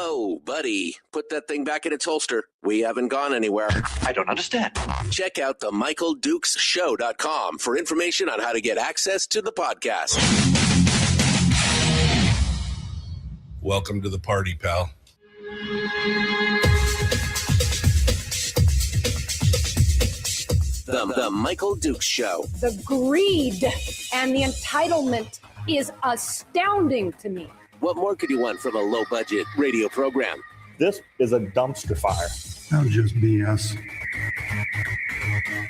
Whoa, buddy. Put that thing back in its holster. We haven't gone anywhere. I don't understand. Check out the MichaelDukesShow.com for information on how to get access to the podcast. Welcome to the party, pal. The Michael Dukes Show. The greed and the entitlement is astounding to me. What more could you want from a low-budget radio program? This is a dumpster fire. That was just BS.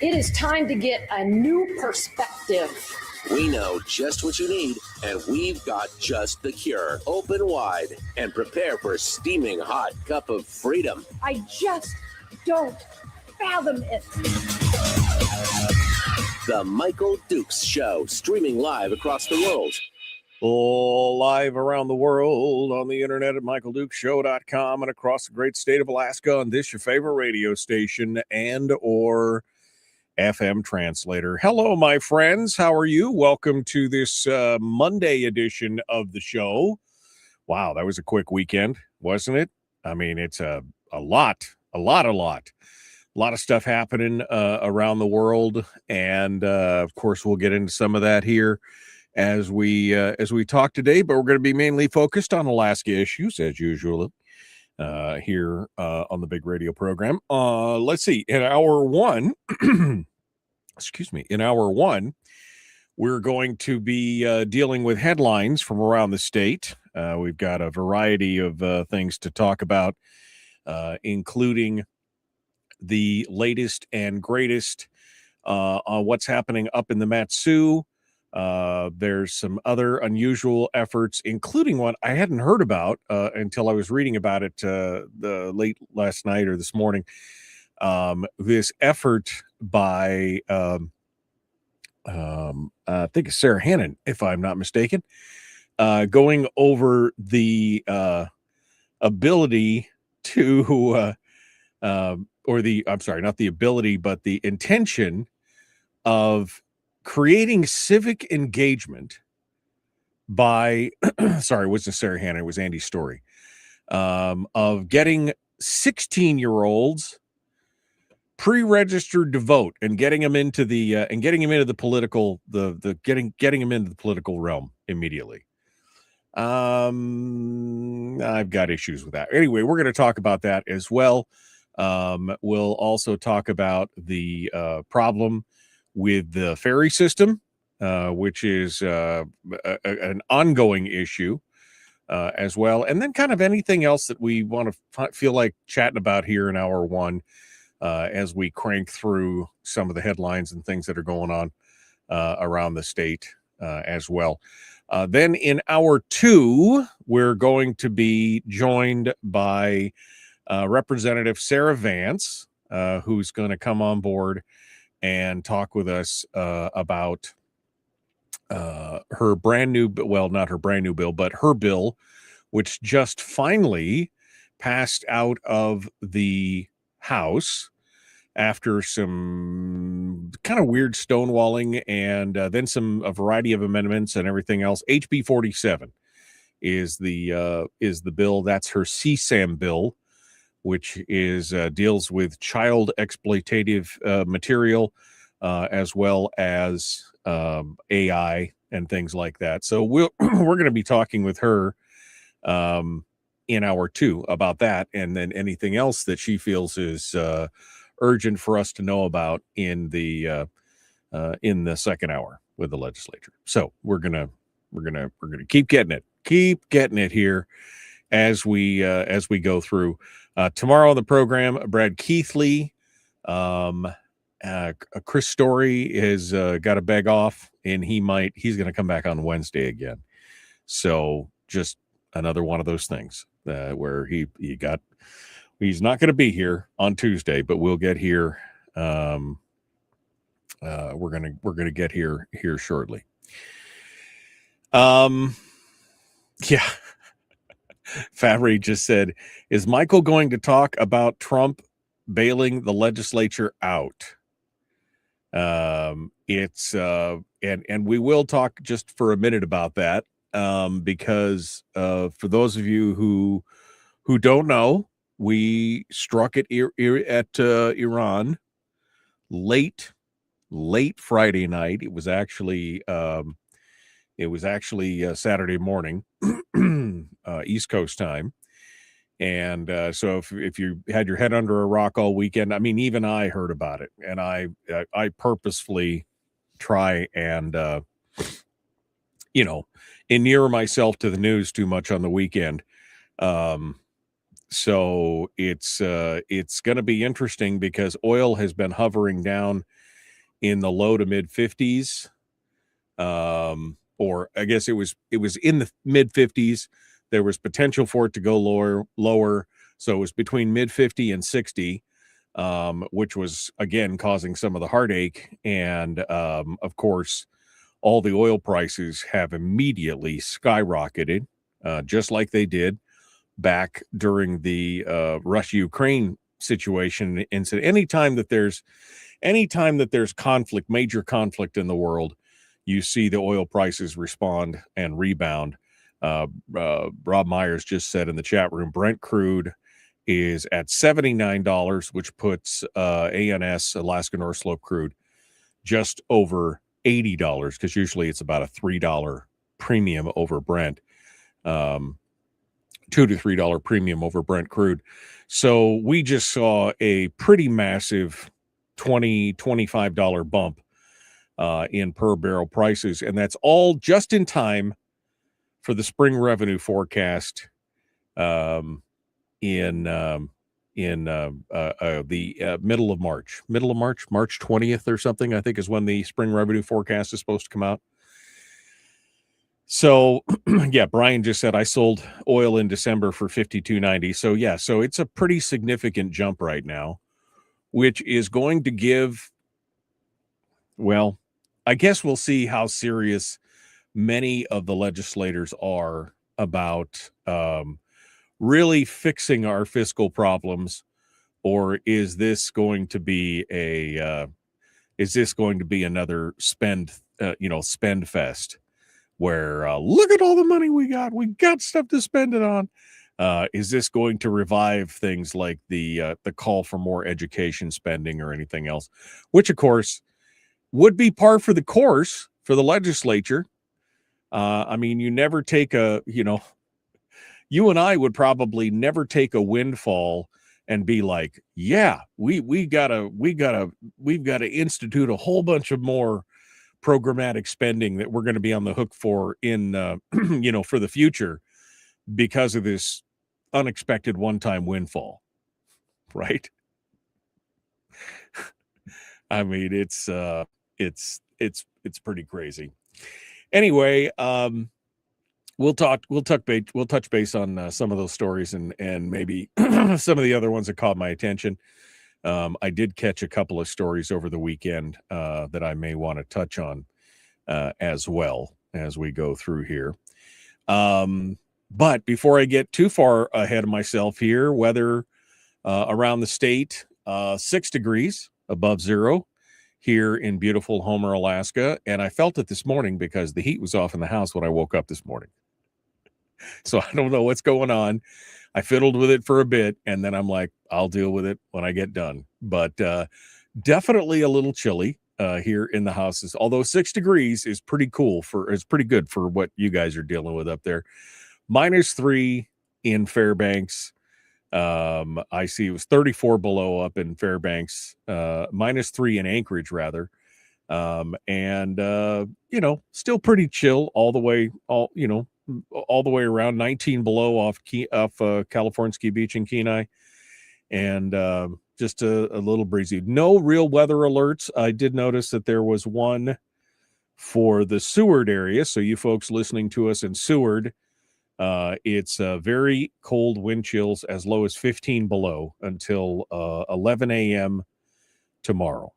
It is time to get a new perspective. We know just what you need, and we've got just the cure. Open wide and prepare for a steaming hot cup of freedom. I just don't fathom it. The Michael Dukes Show, streaming live across the world. Live around the world on the internet at MichaelDukesShow.com and across the great state of Alaska on this, your favorite radio station and or FM translator. Hello, my friends. How are you? Welcome to this Monday edition of the show. Wow, that was a quick weekend, wasn't it? I mean, it's a lot of stuff happening around the world. And of course, we'll get into some of that here as we talk today, but we're going to be mainly focused on Alaska issues as usual here on the big radio program. Let's see, in hour one, in hour one, we're going to be dealing with headlines from around the state. We've got a variety of things to talk about, including the latest and greatest on what's happening up in the MatSu. There's some other unusual efforts, including one I hadn't heard about until I was reading about it the late last night or this morning. This effort by I think it's Sarah Hannon, if I'm not mistaken, going over the ability to not the ability, but the intention of creating civic engagement by, sorry, it wasn't Sarah Hannon, it was Andy Story, of getting 16-year-olds pre-registered to vote and getting them into the political realm immediately. I've got issues with that. Anyway, we're going to talk about that as well. We'll also talk about the problem with the ferry system, which is an ongoing issue as well. And then kind of anything else that we want to feel like chatting about here in hour one as we crank through some of the headlines and things that are going on around the state as well. Then in hour two, we're going to be joined by Representative Sarah Vance, who's going to come on board and talk with us about her brand new, well, not her brand new bill, but her bill, which just finally passed out of the House after some kind of weird stonewalling and then a variety of amendments and everything else. HB47 is the bill. That's her CSAM bill, which is deals with child exploitative material as well as AI and things like that. So we're going to be talking with her in hour two about that, and then anything else that she feels is urgent for us to know about in the second hour with the legislature. So we're gonna keep getting it here as we go through. Tomorrow on the program, Brad Keithley, Chris Story has got a beg off, and he's going to come back on Wednesday again. So just another one of those things where he's not going to be here on Tuesday, but we'll get here. We're gonna get here shortly. Yeah. Fabry just said, is Michael going to talk about Trump bailing the legislature out? It's and we will talk just for a minute about that, because for those of you who who don't know, we struck at Iran late Friday night. It was actually Saturday morning, East Coast time. And so if you had your head under a rock all weekend, I mean, even I heard about it, and I purposefully try and inure myself to the news too much on the weekend. So it's going to be interesting because oil has been hovering down in the low to mid 50s. Or I guess it was in the mid 50s. There was potential for it to go lower. So it was between mid 50 and 60, which was again causing some of the heartache. And of course, all the oil prices have immediately skyrocketed, just like they did back during the Russia-Ukraine situation. And so anytime that there's conflict, major conflict in the world, you see the oil prices respond and rebound. Rob Myers just said in the chat room, Brent crude is at $79, which puts ANS, Alaska North Slope crude, just over $80, because usually it's about a $3 premium over Brent, $2 to $3 premium over Brent crude. So we just saw a pretty massive $20-$25 bump in per barrel prices, and that's all just in time for the spring revenue forecast in the middle of March, March 20th or something, I think is when the spring revenue forecast is supposed to come out. So yeah, Brian just said I sold oil in December for $52.90. So yeah, so it's a pretty significant jump right now, which is going to give, well, I guess we'll see how serious many of the legislators are about really fixing our fiscal problems, or is this going to be another spend fest where look at all the money we got stuff to spend it on? Is this going to revive things like the call for more education spending or anything else, which of course would be par for the course for the legislature? I mean, you never take you and I would probably never take a windfall and be like, yeah, we've got to institute a whole bunch of more programmatic spending that we're going to be on the hook for in for the future because of this unexpected one-time windfall, right? I mean, it's pretty crazy. Anyway, we'll touch base on some of those stories and maybe some of the other ones that caught my attention. I did catch a couple of stories over the weekend that I may want to touch on as well as we go through here. But before I get too far ahead of myself here, weather around the state, 6 degrees above zero here in beautiful Homer, Alaska. And I felt it this morning because the heat was off in the house when I woke up this morning. So I don't know what's going on. I fiddled with it for a bit, and then I'm like, I'll deal with it when I get done. But definitely a little chilly here in the houses. Although 6 degrees is pretty good for what you guys are dealing with up there. -3 in Fairbanks. I see it was 34 below up in Fairbanks, -3 in Anchorage rather. Still pretty chill all the way around, 19 below off California Ski Beach in Kenai, and just a little breezy. No real weather alerts. I did notice that there was one for the Seward area. So you folks listening to us in Seward, it's very cold wind chills as low as 15 below until 11 a.m. tomorrow.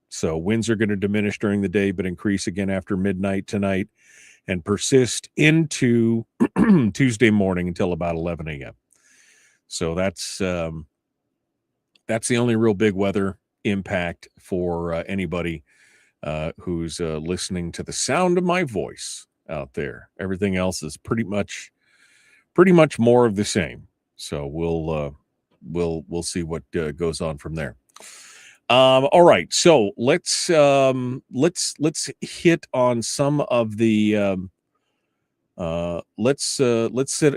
So winds are going to diminish during the day, but increase again after midnight tonight and persist into Tuesday morning until about 11 a.m. So that's the only real big weather impact for anybody who's listening to the sound of my voice out there. Everything else is pretty much more of the same. So we'll see what goes on from there. All right, so let's hit on some of the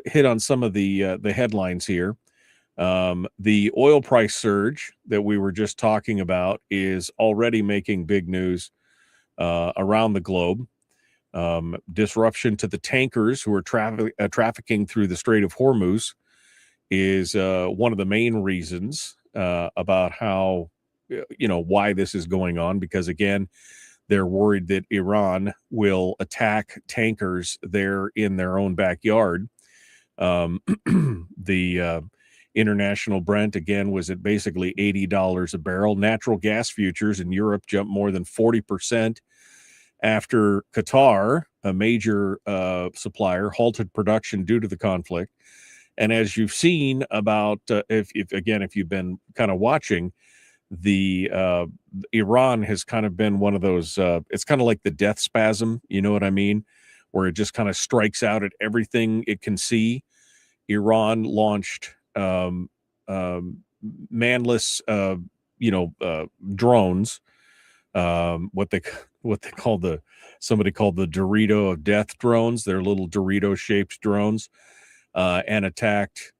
hit on some of the headlines here. The oil price surge that we were just talking about is already making big news around the globe. Disruption to the tankers who are trafficking through the Strait of Hormuz is one of the main reasons about how, why this is going on, because again, they're worried that Iran will attack tankers there in their own backyard. The international Brent again was at basically $80 a barrel. Natural gas futures in Europe jumped more than 40% after Qatar, a major supplier, halted production due to the conflict. And as you've seen about, if you've been kind of watching, the Iran has kind of been one of those, it's kind of like the death spasm, you know what I mean? Where it just kind of strikes out at everything it can see. Iran launched manless, drones, what they call somebody called the Dorito of death drones. They're little Dorito shaped drones, and attacked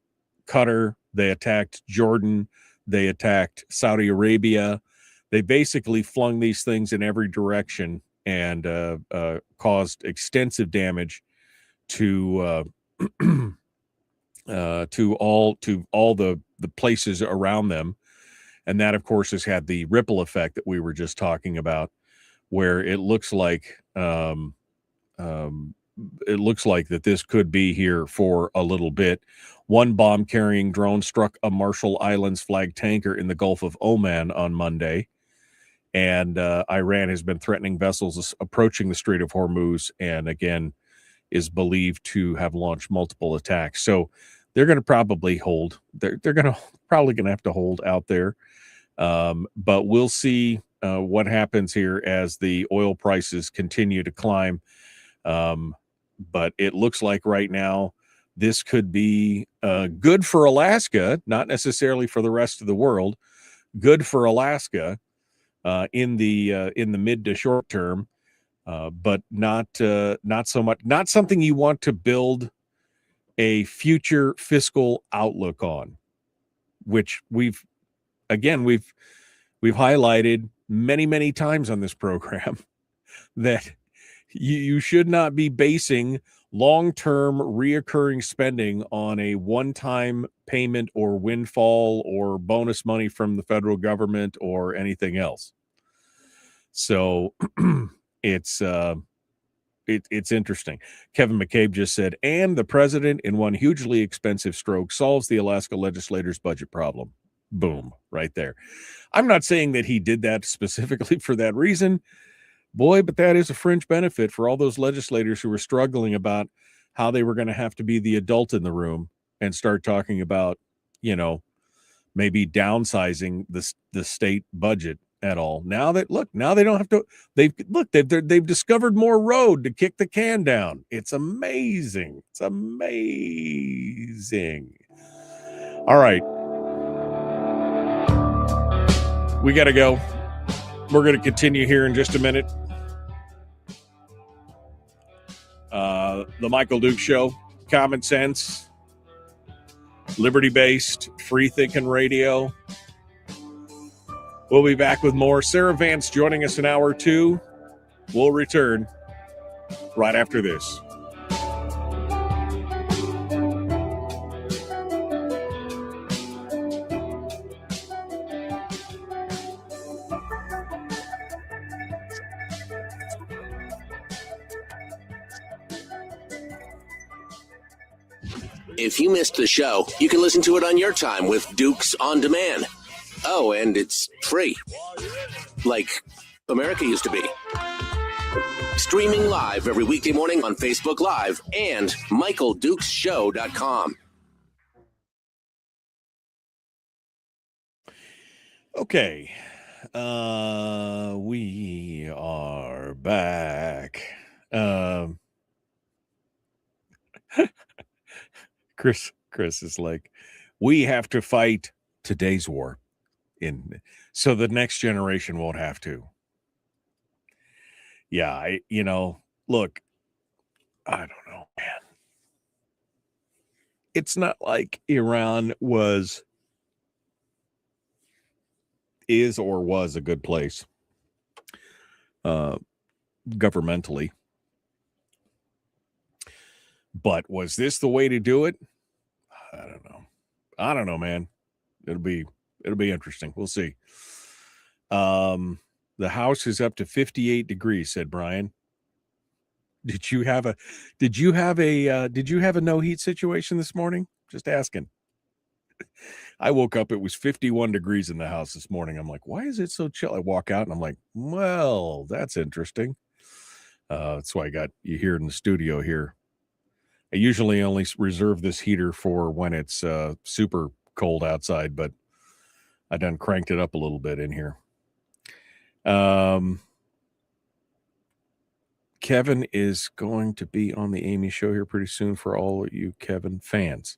Qatar. They attacked Jordan. They attacked Saudi Arabia. They basically flung these things in every direction and caused extensive damage to all the places around them. And that, of course, has had the ripple effect that we were just talking about, where it looks like that this could be here for a little bit. One bomb-carrying drone struck a Marshall Islands flag tanker in the Gulf of Oman on Monday, and Iran has been threatening vessels approaching the Strait of Hormuz, and again is believed to have launched multiple attacks. So they're going to probably hold. They're probably going to have to hold out there, but we'll see what happens here as the oil prices continue to climb. But it looks like right now this could be good for Alaska, not necessarily for the rest of the world. Good for Alaska in the mid to short term, but not so much. Not something you want to build a future fiscal outlook on, which we've highlighted many times on this program that you should not be basing long-term reoccurring spending on a one-time payment or windfall or bonus money from the federal government or anything else. So it's interesting. Kevin McCabe just said, and the president in one hugely expensive stroke solves the Alaska legislators' budget problem. Boom, right there. I'm not saying that he did that specifically for that reason. Boy, but that is a fringe benefit for all those legislators who were struggling about how they were going to have to be the adult in the room and start talking about, maybe downsizing the state budget at all. Now they don't have to. They've discovered more road to kick the can down. It's amazing. It's amazing. All right, we got to go. We're going to continue here in just a minute. The Michael Duke Show, common sense, liberty-based, free-thinking radio. We'll be back with more. Sarah Vance joining us in hour 2. We'll return right after this. If you missed the show, you can listen to it on your time with Dukes On Demand. Oh, and it's free. Like America used to be. Streaming live every weekday morning on Facebook Live and MichaelDukesShow.com. Okay. We are back. Chris is like, We have to fight today's war, so the next generation won't have to. Yeah, look, I don't know, man. It's not like Iran is or was a good place governmentally. But was this the way to do it? I don't know, man. It'll be interesting. We'll see. The house is up to 58 degrees, said Brian. Did you have a no heat situation this morning? Just asking. I woke up, it was 51 degrees in the house this morning. I'm like, why is it so chill? I walk out and I'm like, well, that's interesting. That's why I got you here in the studio here. I usually only reserve this heater for when it's super cold outside, but I done cranked it up a little bit in here. Kevin is going to be on the Amy show here pretty soon for all you Kevin fans.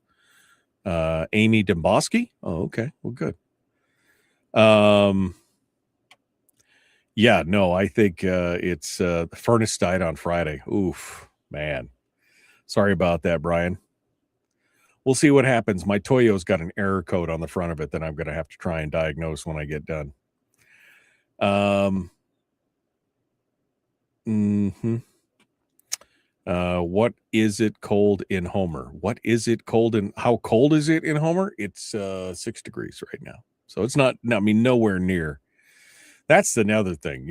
Amy Demboski? Oh, okay. Well, good. Yeah, no, I think it's the furnace died on Friday. Oof, man. Sorry about that, Brian. We'll see what happens. My Toyo's got an error code on the front of it that I'm going to have to try and diagnose when I get done. What is it cold in Homer? What is it cold in? How cold is it in Homer? It's 6 degrees right now. So it's not, I mean, nowhere near. That's another thing,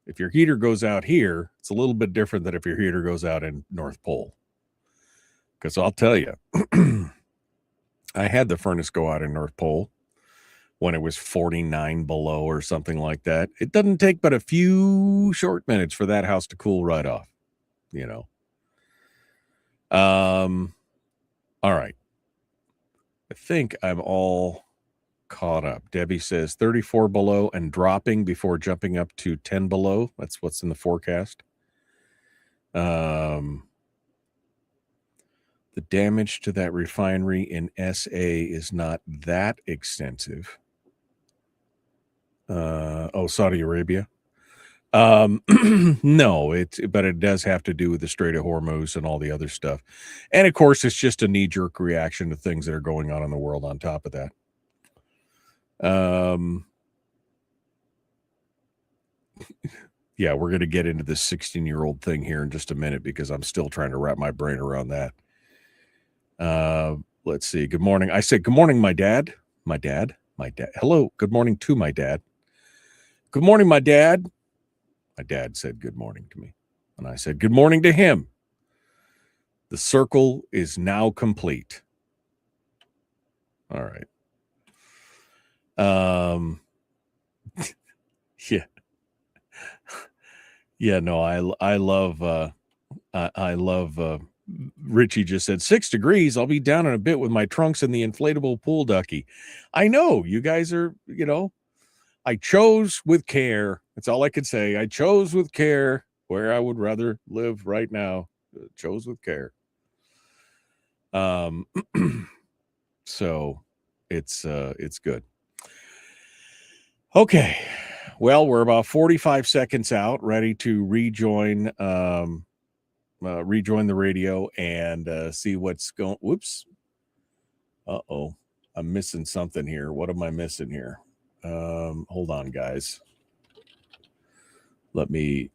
if your heater goes out here, it's a little bit different than if your heater goes out in North Pole. Because I'll tell you, I had the furnace go out in North Pole when it was 49 below or something like that. It doesn't take but a few short minutes for that house to cool right off, All right. I think I'm all caught up. Debbie says 34 below and dropping before jumping up to 10 below. That's what's in the forecast. The damage to that refinery in SA is not that extensive. Saudi Arabia. No, but it does have to do with the Strait of Hormuz and all the other stuff. And of course, it's just a knee-jerk reaction to things that are going on in the world on top of that. Yeah, we're going to get into this 16-year-old thing here in just a minute because I'm still trying to wrap my brain around that. Let's see. Good morning. I said, good morning, my dad. My dad. Hello. Good morning to my dad. Good morning, my dad. My dad said good morning to me. And I said, good morning to him. The circle is now complete. All right. Yeah. Yeah, no, I love Richie just said 6 degrees. I'll be down in a bit with my trunks and the inflatable pool ducky. I know you guys are, I chose with care. That's all I could say. I chose with care where I would rather live right now. Chose with care. So it's good. Okay. Well, we're about 45 seconds out, ready to rejoin the radio and see what's going. Whoops. Uh-oh. I'm missing something here. What am I missing here? Hold on, guys. Let me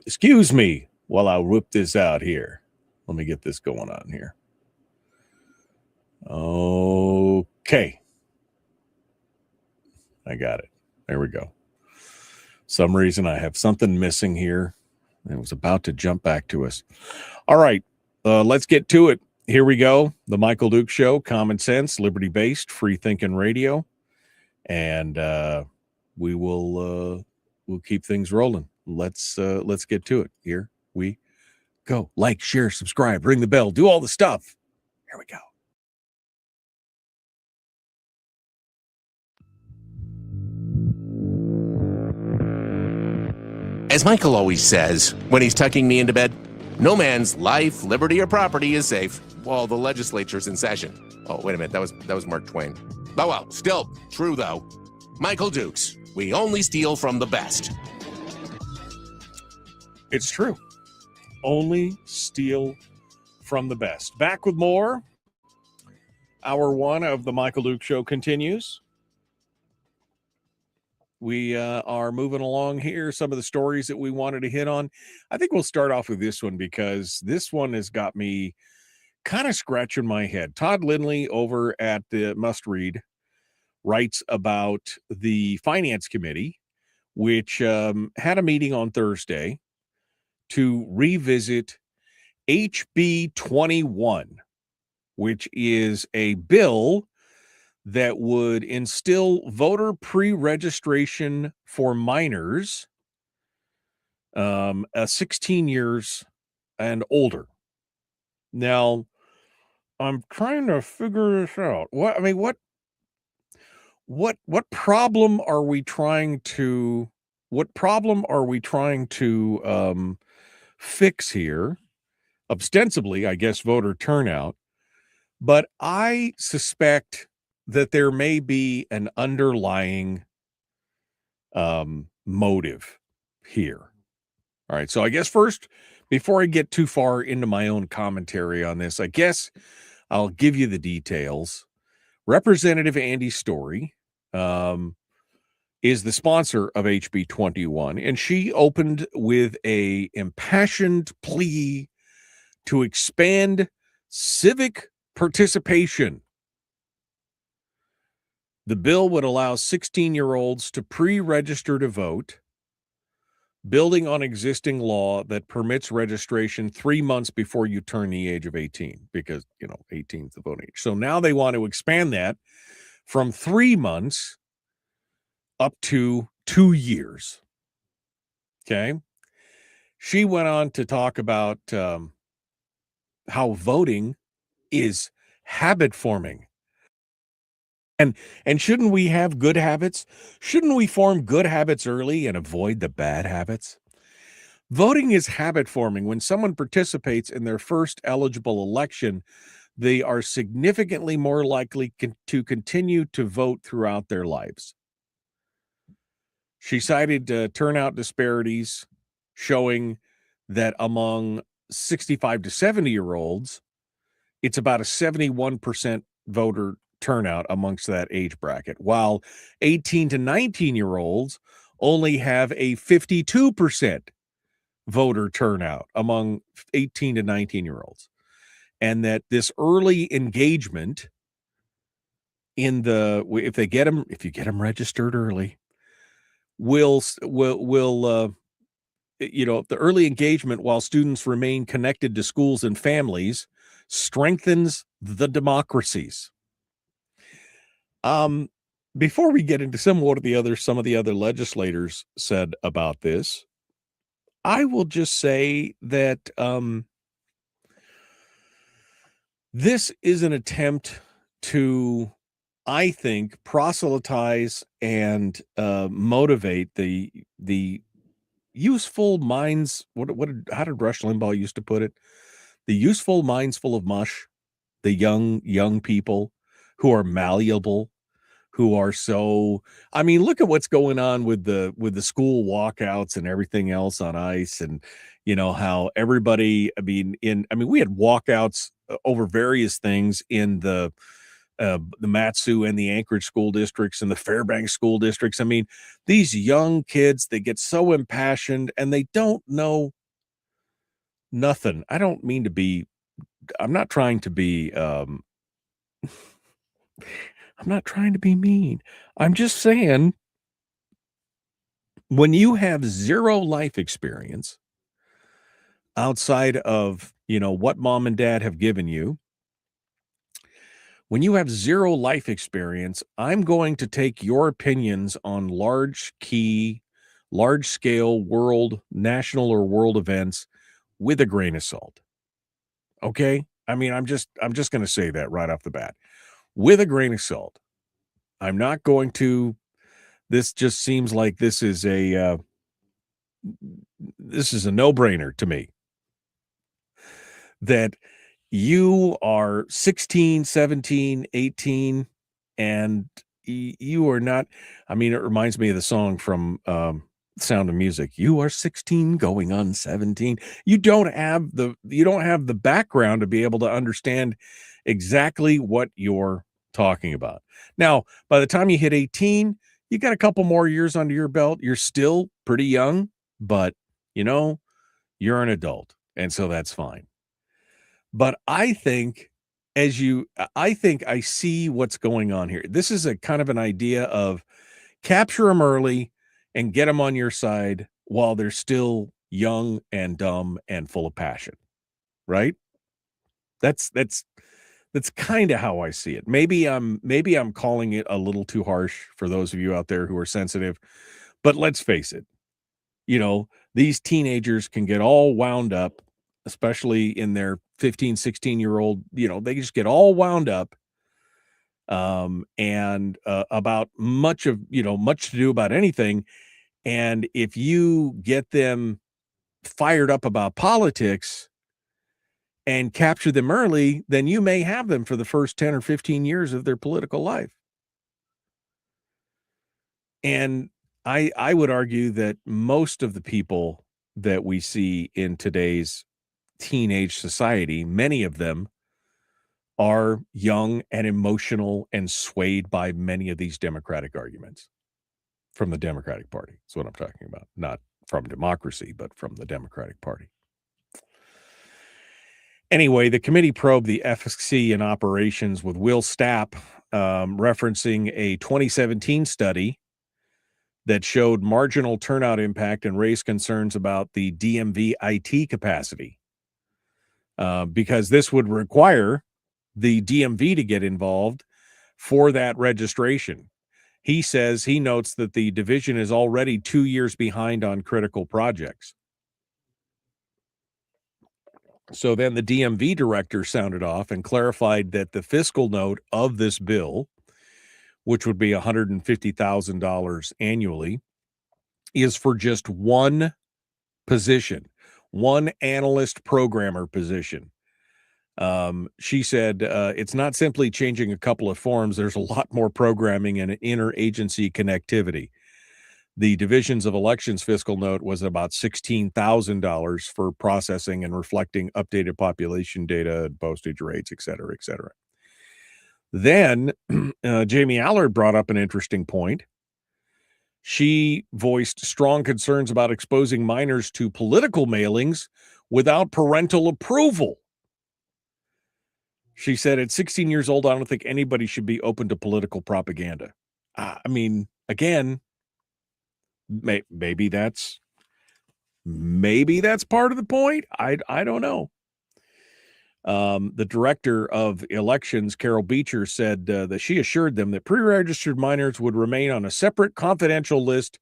excuse me while I whip this out here. Let me get this going on here. Okay. I got it. There we go. Some reason I have something missing here. It was about to jump back to us. All right. Let's get to it. Here we go. The Michael Duke Show, common sense, liberty-based, free-thinking radio. And we'll keep things rolling. Let's get to it. Here we go. Like, share, subscribe, ring the bell, do all the stuff. Here we go. As Michael always says when he's tucking me into bed, no man's life, liberty, or property is safe while the legislature's in session. Oh, wait a minute. That was Mark Twain. Oh, well, still true, though. Michael Dukes, we only steal from the best. It's true. Only steal from the best. Back with more. Hour one of the Michael Dukes Show continues. We are moving along here. Some of the stories that we wanted to hit on. I think we'll start off with this one because this one has got me kind of scratching my head. Todd Lindley over at the Must Read writes about the Finance Committee, which had a meeting on Thursday to revisit HB21, which is a bill that would instill voter pre-registration for minors 16 years and older. Now, I'm trying to figure this out. What problem are we trying to fix here? Ostensibly, I guess, voter turnout, but I suspect that there may be an underlying motive here. All right, so I guess first, before I get too far into my own commentary on this, I guess I'll give you the details. Representative Andy Story is the sponsor of HB 21, and she opened with a impassioned plea to expand civic participation. The bill would allow 16-year-olds to pre-register to vote, building on existing law that permits registration 3 months before you turn the age of 18, because, 18 is the voting age. So now they want to expand that from 3 months up to 2 years. Okay. She went on to talk about how voting is habit forming. And shouldn't we have good habits? Shouldn't we form good habits early and avoid the bad habits? Voting is habit forming. When someone participates in their first eligible election, they are significantly more likely to continue to vote throughout their lives. She cited turnout disparities showing that among 65 to 70-year-olds, it's about a 71% voter turnout amongst that age bracket, while 18 to 19-year-olds only have a 52% voter turnout among 18 to 19-year-olds. And that this early engagement if you get them registered early, the early engagement while students remain connected to schools and families strengthens the democracies. Before we get into some of the other legislators said about this, I will just say that this is an attempt to, I think, proselytize and motivate the useful minds. How did Rush Limbaugh used to put it? The useful minds full of mush, the young people who are malleable, who are so, look at what's going on with the school walkouts and everything else on ice, and how everybody, we had walkouts over various things in the MatSu and the Anchorage school districts and the Fairbanks school districts. These young kids, they get so impassioned and they don't know nothing. I'm not trying to be I'm not trying to be mean. I'm just saying, when you have zero life experience outside of, what mom and dad have given you, when you have zero life experience, I'm going to take your opinions on large-scale national or world events with a grain of salt. Okay? I'm just going to say that right off the bat. With a grain of salt. I'm not going to. This just seems like this is a no-brainer to me. That you are 16, 17, 18, and you are not. I mean, it reminds me of the song from Sound of Music. You are 16 going on 17. You don't have the background to be able to understand exactly what you're talking about. Now, by the time you hit 18, you got a couple more years under your belt. You're still pretty young, but you're an adult, and so that's fine. But I think I see what's going on here. This is a kind of an idea of capture them early and get them on your side while they're still young and dumb and full of passion, right? That's kind of how I see it. Maybe I'm calling it a little too harsh for those of you out there who are sensitive, but let's face it. These teenagers can get all wound up, especially in their 15, 16-year-old, they just get all wound up and about much to do about anything. And if you get them fired up about politics and capture them early, then you may have them for the first 10 or 15 years of their political life. And I would argue that most of the people that we see in today's teenage society, many of them are young and emotional and swayed by many of these Democratic arguments from the Democratic Party. That's what I'm talking about. Not from democracy, but from the Democratic Party. Anyway, the committee probed the efficacy in operations with Will Stapp, referencing a 2017 study that showed marginal turnout impact and raised concerns about the DMV IT capacity, because this would require the DMV to get involved for that registration. He notes that the division is already 2 years behind on critical projects. So then the DMV director sounded off and clarified that the fiscal note of this bill, which would be $150,000 annually, is for just one position, one analyst programmer position. She said it's not simply changing a couple of forms. There's a lot more programming and interagency connectivity. The divisions of elections fiscal note was about $16,000 for processing and reflecting updated population data, postage rates, et cetera, et cetera. Then Jamie Allard brought up an interesting point. She voiced strong concerns about exposing minors to political mailings without parental approval. She said, at 16 years old, I don't think anybody should be open to political propaganda. I mean, again, maybe that's part of the point. I don't know. The director of elections, Carol Beecher, said that she assured them that pre-registered minors would remain on a separate confidential list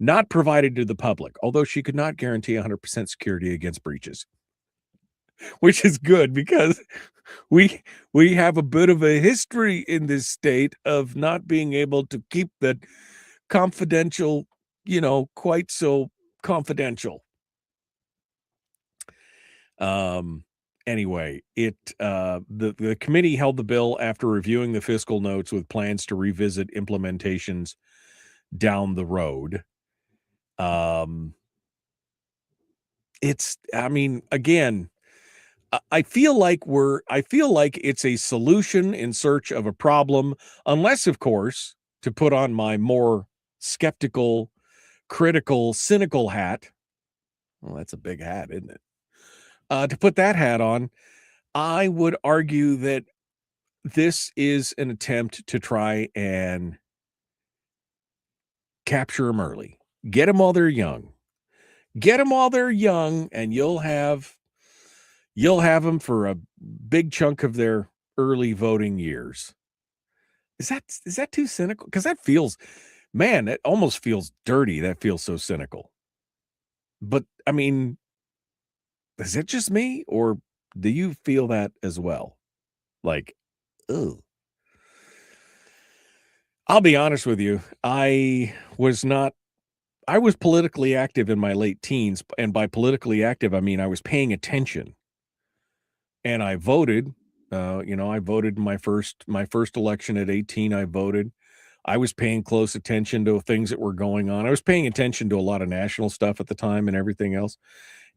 not provided to the public, although she could not guarantee 100% security against breaches, which is good because we have a bit of a history in this state of not being able to keep that confidential, quite so confidential. Anyway, the committee held the bill after reviewing the fiscal notes with plans to revisit implementations down the road. Again, I feel like it's a solution in search of a problem, unless, of course, to put on my more skeptical, critical, cynical hat. Well, that's a big hat, isn't it? To put that hat on, I would argue that this is an attempt to try and capture them early. Get them while they're young. And you'll have them for a big chunk of their early voting years. Is that too cynical? Because that almost feels dirty. That feels so cynical. But I mean, is it just me, or do you feel that as well? Like, ugh. I'll be honest with you. I was politically active in my late teens, and by politically active, I mean I was paying attention and I voted. I voted in my first election at 18. I voted. I was paying close attention to things that were going on. I was paying attention to a lot of national stuff at the time and everything else.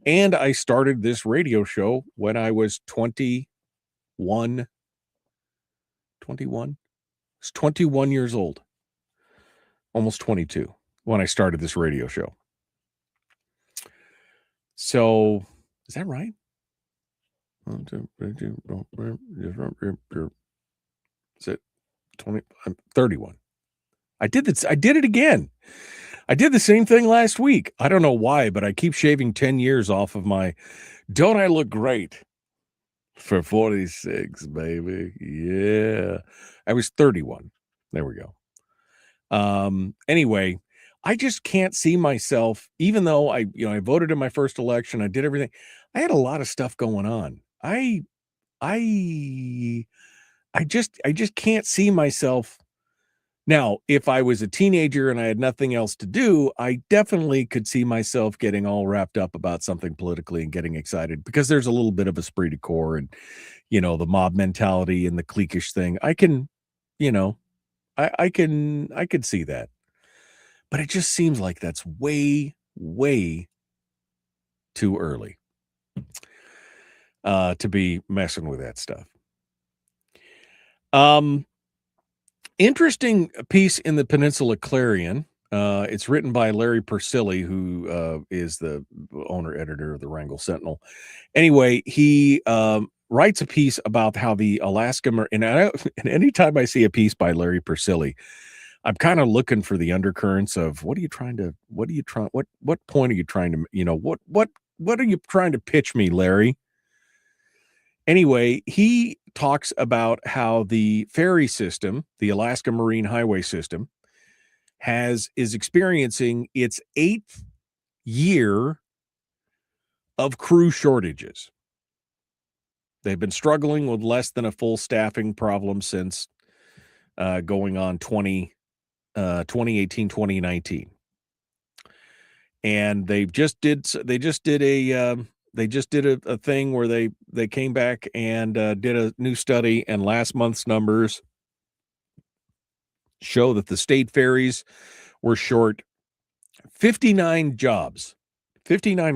And I started this radio show when I was 21. 21? I was 21 years old. Almost 22 when I started this radio show. So, is that right? Is it 20? I'm 31. I did it again. I did the same thing last week. I don't know why, but I keep shaving 10 years off of my, don't I look great for 46, baby? Yeah. I was 31. There we go. Anyway, I just can't see myself, even though I voted in my first election, I did everything. I had a lot of stuff going on. I just can't see myself. Now, if I was a teenager and I had nothing else to do, I definitely could see myself getting all wrapped up about something politically and getting excited, because there's a little bit of esprit de corps and, the mob mentality and the cliquish thing. I can, I could see that. But it just seems like that's way, way too early to be messing with that stuff. Interesting piece in the Peninsula Clarion. It's written by Larry Persily, who is the owner-editor of the Wrangell Sentinel. Anyway, he writes a piece about how the Alaska and anytime I see a piece by Larry Persily, I'm kind of looking for the undercurrents of what point are you trying to, what are you trying to pitch me, Larry? Anyway, he talks about how the ferry system, the Alaska Marine Highway System, is experiencing its 8th year of crew shortages. They've been struggling with less than a full staffing problem since going on 2018, 2019. And they just did a thing where they came back and did a new study, and last month's numbers show that the state ferries were short 59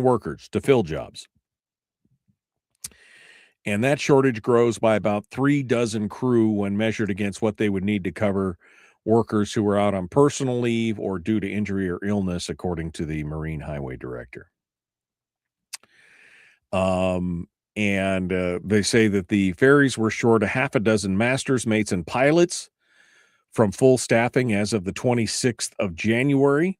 workers to fill jobs. And that shortage grows by about 3 dozen crew when measured against what they would need to cover workers who were out on personal leave or due to injury or illness, according to the Marine Highway Director. And they say that the ferries were short a half a dozen masters, mates, and pilots from full staffing as of the 26th of January.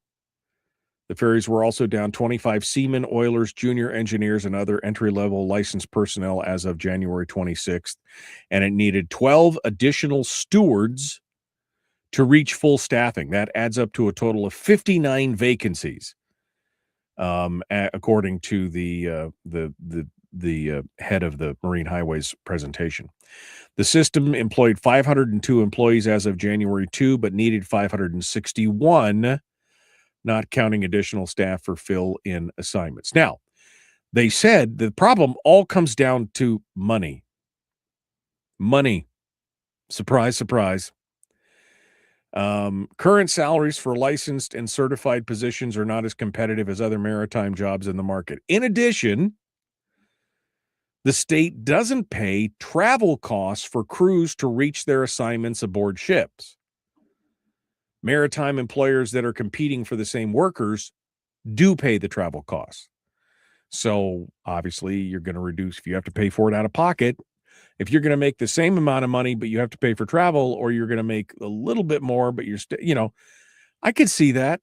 The ferries were also down 25 seamen, oilers, junior engineers, and other entry-level licensed personnel as of January 26th. And it needed 12 additional stewards to reach full staffing. That adds up to a total of 59 vacancies, according to the head of the Marine Highways presentation. The system employed 502 employees as of January 2, but needed 561, not counting additional staff for fill-in assignments. Now, they said the problem all comes down to money. Money. Surprise, surprise. Current salaries for licensed and certified positions are not as competitive as other maritime jobs in the market. In addition, the state doesn't pay travel costs for crews to reach their assignments aboard ships. Maritime employers that are competing for the same workers do pay the travel costs. So obviously you're going to reduce, if you have to pay for it out of pocket, if you're going to make the same amount of money, but you have to pay for travel, or you're going to make a little bit more, but you're still, I could see that.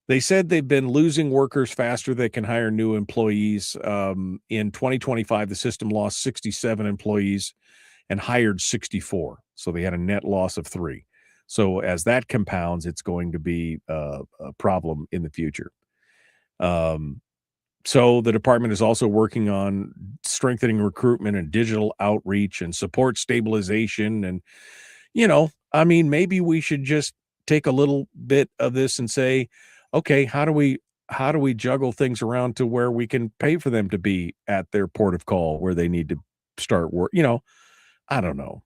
They said they've been losing workers faster than they can hire new employees. In 2025, the system lost 67 employees and hired 64. So they had a net loss of 3. So as that compounds, it's going to be a problem in the future. So the department is also working on strengthening recruitment and digital outreach and support stabilization. And, maybe we should just take a little bit of this and say, okay, how do we how do we juggle things around to where we can pay for them to be at their port of call where they need to start work? I don't know.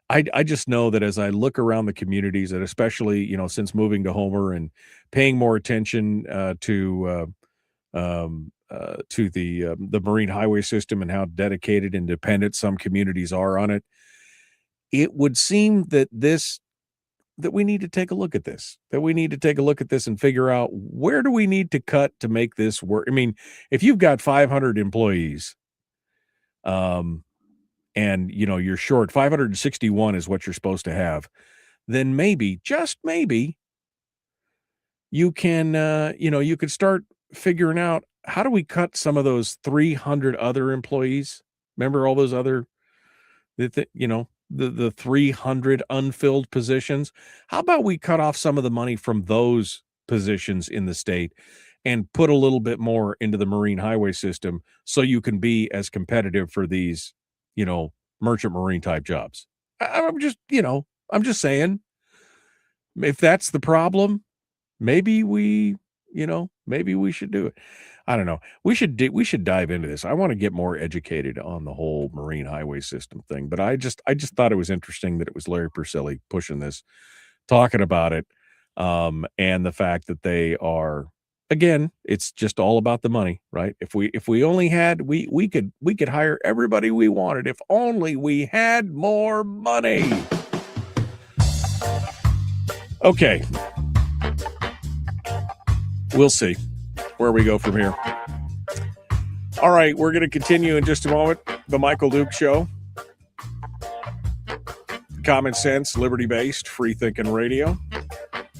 I just know that as I look around the communities, and especially, since moving to Homer and paying more attention to the marine highway system and how dedicated and dependent some communities are on it, it would seem that we need to take a look at this, and figure out where do we need to cut to make this work. I mean, if you've got 500 employees, and you're short 561 is what you're supposed to have, then maybe, just maybe, you can you could start figuring out, how do we cut some of those 300 other employees? Remember all those other, the 300 unfilled positions? How about we cut off some of the money from those positions in the state and put a little bit more into the marine highway system so you can be as competitive for these, merchant marine type jobs? I'm just saying, if that's the problem, maybe we should do it. I don't know. We should dive into this. I want to get more educated on the whole marine highway system thing, but I just thought it was interesting that it was Larry Persilli pushing this, talking about it, and the fact that they are, again, it's just all about the money, right? If we only had, we could hire everybody we wanted if only we had more money. Okay. We'll see where we go from here. All right, we're going to continue in just a moment. The Michael Duke Show. Common sense, liberty-based, free-thinking radio.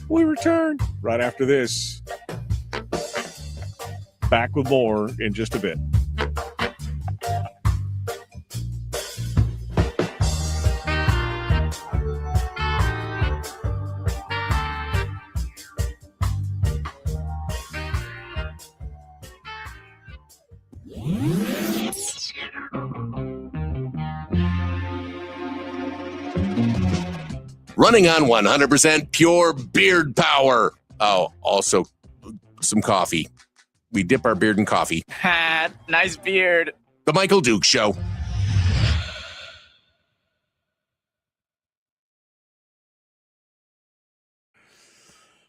We return right after this. Back with more in just a bit. Running on 100% pure beard power. Oh, also some coffee. We dip our beard in coffee. Ha, nice beard. The Michael Duke Show.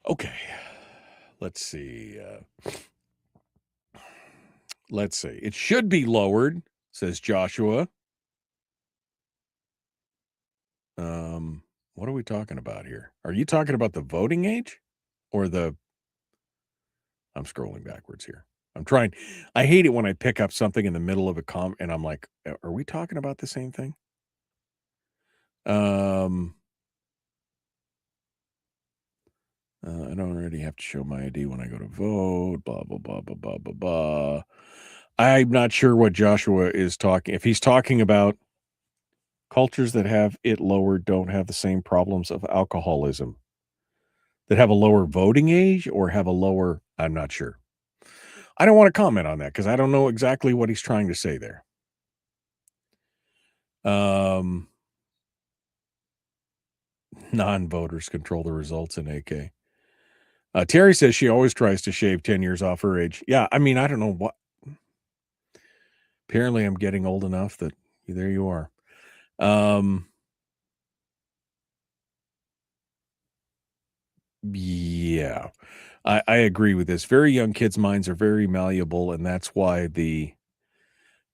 Okay. Let's see. It should be lowered, says Joshua. What are we talking about here? Are you talking about the voting age or I'm scrolling backwards here. I hate it when I pick up something in the middle of a comment and I'm like, are we talking about the same thing? I don't already have to show my ID when I go to vote, blah, blah, blah, blah, blah, blah, blah. I'm not sure what Joshua is talking. If he's talking about cultures that have it lowered don't have the same problems of alcoholism, that have a lower voting age or have a lower, I'm not sure. I don't want to comment on that because I don't know exactly what he's trying to say there. Non-voters control the results in AK. Terry says she always tries to shave 10 years off her age. Yeah, I mean, I don't know what. Apparently, I'm getting old enough that there you are. Yeah, I agree with this. Very young kids' minds are very malleable, and that's why the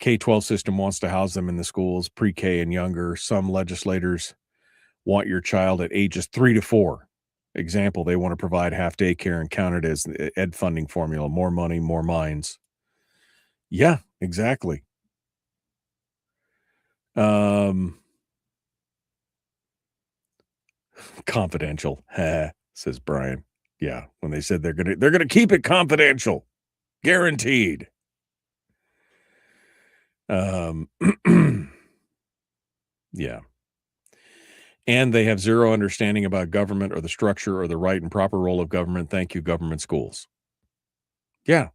K-12 system wants to house them in the schools, pre-K and younger. Some legislators want your child at ages 3 to 4. Example, they want to provide half day care and count it as the ed funding formula. More money, more minds. Yeah, exactly. Confidential, says Brian. Yeah, when they said they're gonna keep it confidential, guaranteed. Yeah. And they have zero understanding about government or the structure or the right and proper role of government. Thank you, government schools. Yeah.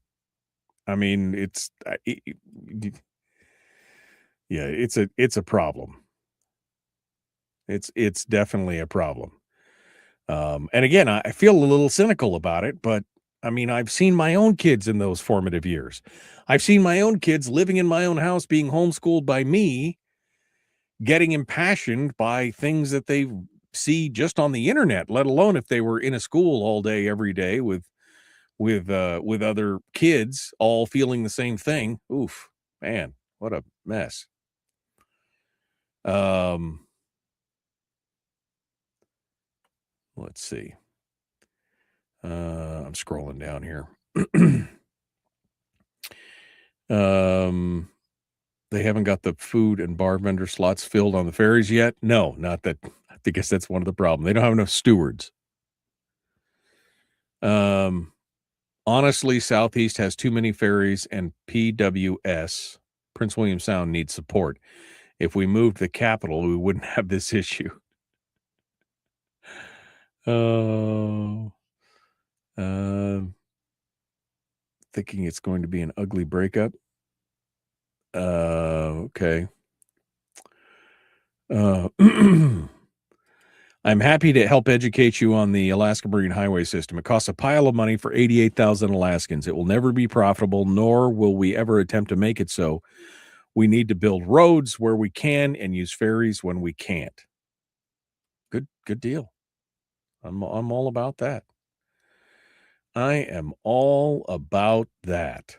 I mean, it's a problem. It's definitely a problem. And again, I feel a little cynical about it, but I mean, I've seen my own kids in those formative years. I've seen my own kids living in my own house, being homeschooled by me, getting impassioned by things that they see just on the internet, let alone if they were in a school all day, every day with other kids all feeling the same thing. Oof, man, what a mess. Let's see. I'm scrolling down here. They haven't got the food and bar vendor slots filled on the ferries yet. No, not that. I guess that's one of the problems. They don't have enough stewards. Honestly, Southeast has too many ferries, and PWS, Prince William Sound, needs support. If we moved the capital, we wouldn't have this issue. Thinking it's going to be an ugly breakup. Okay. I'm happy to help educate you on the Alaska Marine Highway System. It costs a pile of money for 88,000 Alaskans. It will never be profitable, nor will we ever attempt to make it so. We need to build roads where we can and use ferries when we can't. Good deal. I'm all about that. I am all about that.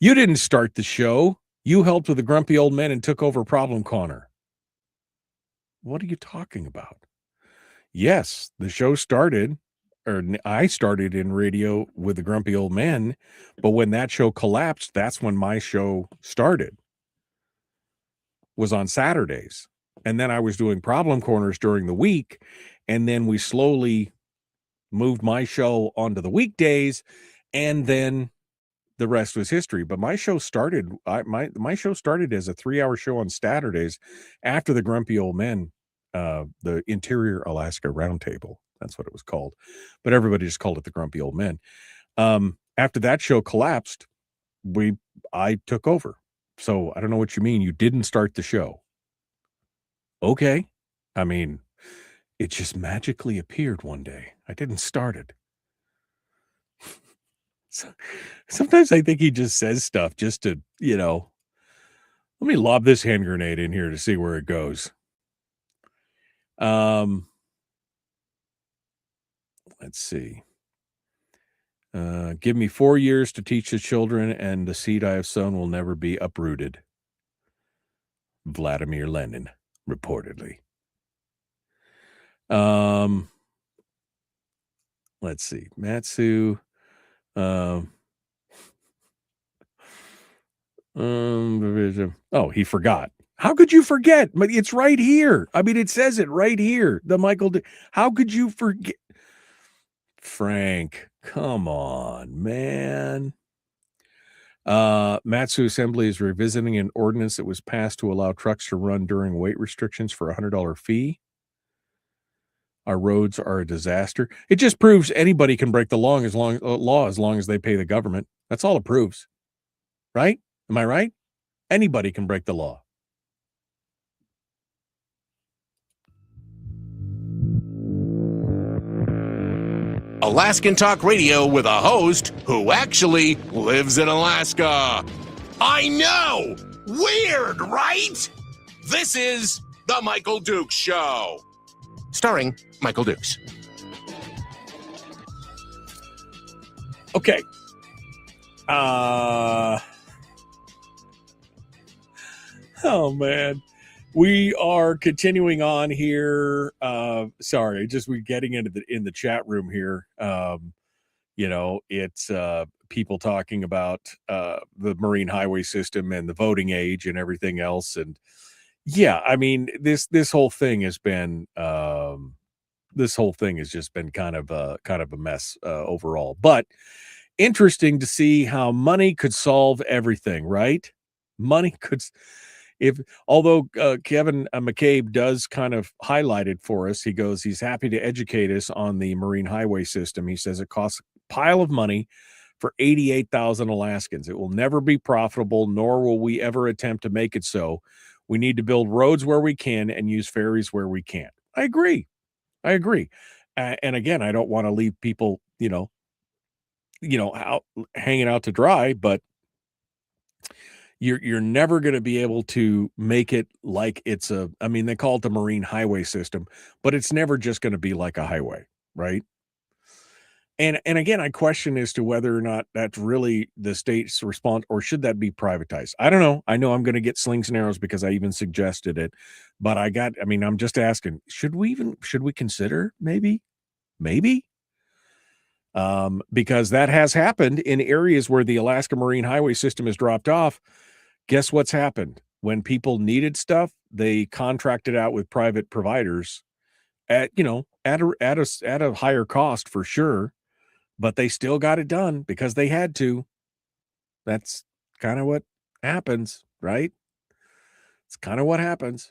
You didn't start the show. You helped with the grumpy old men and took over Problem Corner. What are you talking about? Yes, the show started, or I started in radio with the grumpy old men, but when that show collapsed, that's when my show started. Was on Saturdays. And then I was doing Problem Corners during the week, and then we slowly moved my show onto the weekdays, and then the rest was history. But my show started, my show started as a 3-hour show on Saturdays after the Grumpy Old Men, the Interior Alaska Roundtable. That's what it was called. But everybody just called it the Grumpy Old Men. After that show collapsed, I took over. So I don't know what you mean. You didn't start the show. Okay. I mean, it just magically appeared one day. I didn't start it. So, sometimes I think he just says stuff just to, let me lob this hand grenade in here to see where it goes. Let's see. Give me 4 years to teach the children, and the seed I have sown will never be uprooted. Vladimir Lenin, reportedly. Let's see. MatSu. Oh, he forgot. How could you forget? But it's right here. I mean, it says it right here. The Michael. How could you forget? Frank, come on, man. MatSu Assembly is revisiting an ordinance that was passed to allow trucks to run during weight restrictions for a $100 fee. Our roads are a disaster. It just proves anybody can break the law as long as they pay the government. That's all it proves. Right? Am I right? Anybody can break the law. Alaskan Talk Radio with a host who actually lives in Alaska. I know! Weird, right? This is The Michael Dukes Show. Starring Michael Dukes. Okay. Oh, man. We are continuing on here. Sorry, just we're getting into in the chat room here. It's people talking about the Marine Highway System and the voting age and everything else. And yeah, I mean, this whole thing has been kind of a mess overall. But interesting to see how money could solve everything, right? Money could. Although Kevin McCabe does kind of highlight it for us, he goes, he's happy to educate us on the Marine Highway System. He says it costs a pile of money for 88,000 Alaskans. It will never be profitable, nor will we ever attempt to make it so. We need to build roads where we can and use ferries where we can't. I agree. And again, I don't want to leave people, out hanging out to dry, but you're never going to be able to make it like it's I mean, they call it the marine highway system, but it's never just going to be like a highway, right? And again, I question as to whether or not that's really the state's response, or should that be privatized? I don't know. I know I'm going to get slings and arrows because I even suggested it, but I'm just asking, should we consider maybe? Because that has happened in areas where the Alaska Marine Highway System has dropped off. Guess what's happened? When people needed stuff, they contracted out with private providers at a higher cost for sure, but they still got it done because they had to. That's kind of what happens, right? It's kind of what happens.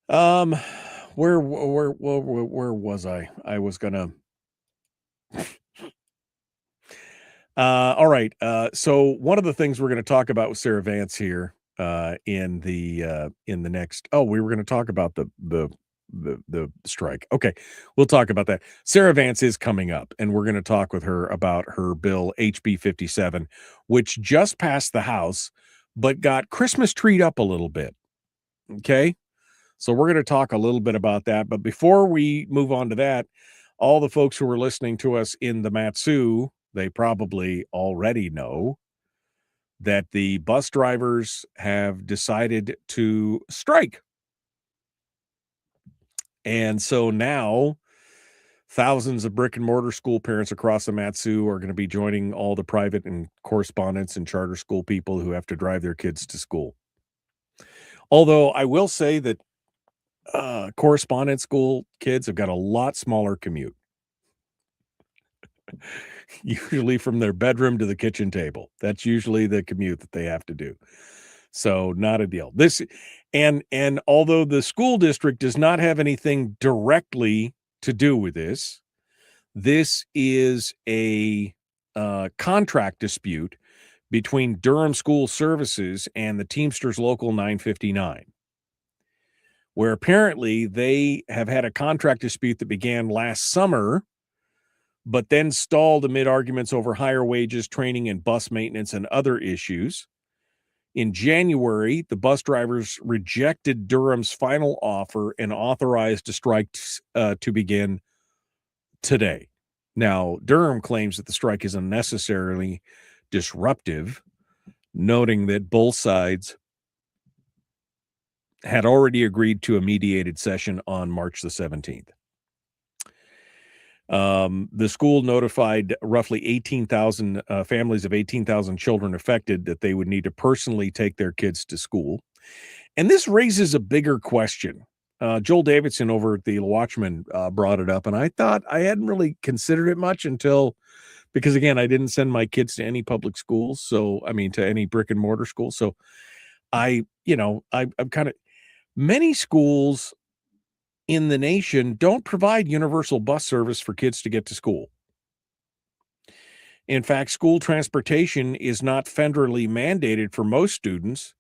Where was I? I was gonna. All right. So one of the things we're going to talk about with Sarah Vance here, in the next. Oh, we were going to talk about the strike. Okay, we'll talk about that. Sarah Vance is coming up, and we're going to talk with her about her bill HB47, which just passed the House, but got Christmas treed up a little bit. Okay, so we're going to talk a little bit about that. But before we move on to that, all the folks who are listening to us in the MatSu, they probably already know that the bus drivers have decided to strike. And so now thousands of brick and mortar school parents across the MatSu are going to be joining all the private and correspondence and charter school people who have to drive their kids to school. Although I will say that correspondence school kids have got a lot smaller commute. Usually from their bedroom to the kitchen table. That's usually the commute that they have to do. So not a deal. And although the school district does not have anything directly to do with this is a contract dispute between Durham School Services and the Teamsters Local 959, where apparently they have had a contract dispute that began last summer, but then stalled amid arguments over higher wages, training, and bus maintenance and other issues. In January, the bus drivers rejected Durham's final offer and authorized a strike to begin today. Now, Durham claims that the strike is unnecessarily disruptive, noting that both sides had already agreed to a mediated session on March the 17th. The school notified roughly 18,000 families of 18,000 children affected that they would need to personally take their kids to school. And this raises a bigger question. Joel Davidson over at the Watchman brought it up, and I thought I hadn't really considered it much because again, I didn't send my kids to any public schools. So, to any brick and mortar school. So I'm kind of, many schools in the nation don't provide universal bus service for kids to get to school. In fact, school transportation is not federally mandated for most students,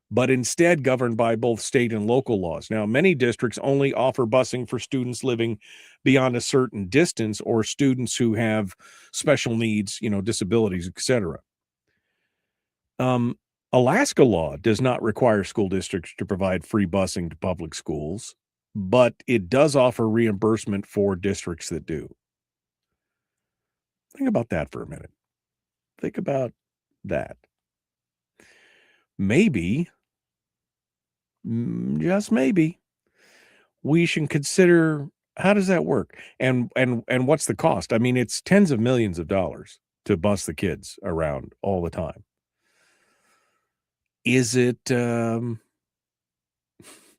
but instead governed by both state and local laws. Now, many districts only offer busing for students living beyond a certain distance or students who have special needs, disabilities, etc. Alaska law does not require school districts to provide free busing to public schools, but it does offer reimbursement for districts that do. Think about that for a minute. Think about that. Maybe, just maybe, we should consider, how does that work? And what's the cost? It's tens of millions of dollars to bus the kids around all the time. Is it,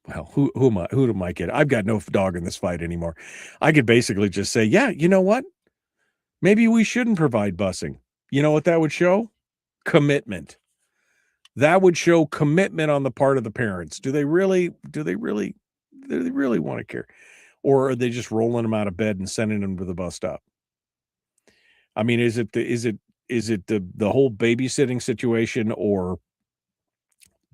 well, who am I kidding? I've got no dog in this fight anymore. I could basically just say, yeah, you know what? Maybe we shouldn't provide busing. You know what that would show? Commitment. That would show commitment on the part of the parents. Do they really want to care? Or are they just rolling them out of bed and sending them to the bus stop? Is it the whole babysitting situation, or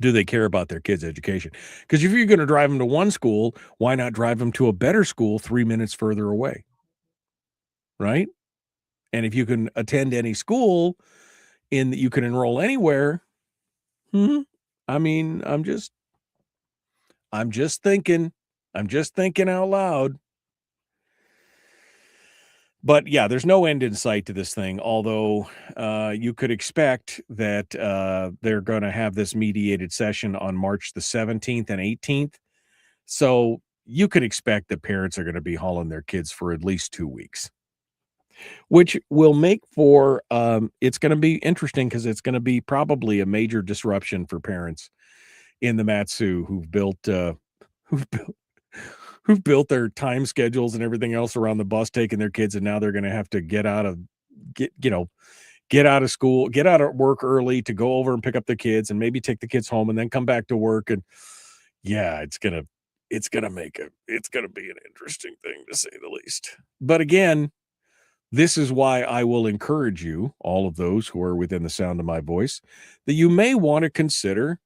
Do they care about their kids' education? Because if you're going to drive them to one school, why not drive them to a better school 3 minutes further away? Right? And if you can attend any school in that you can enroll anywhere, I mean, I'm just thinking out loud. But yeah, there's no end in sight to this thing, although you could expect that they're going to have this mediated session on March the 17th and 18th. So you could expect that parents are going to be hauling their kids for at least 2 weeks, which will make for it's going to be interesting because it's going to be probably a major disruption for parents in the MatSu who've built their time schedules and everything else around the bus taking their kids, and now they're going to have to get out of school, get out of work early to go over and pick up the kids and maybe take the kids home and then come back to work. And yeah, it's going to be an interesting thing to say the least. But again, this is why I will encourage you, all of those who are within the sound of my voice, that you may want to consider,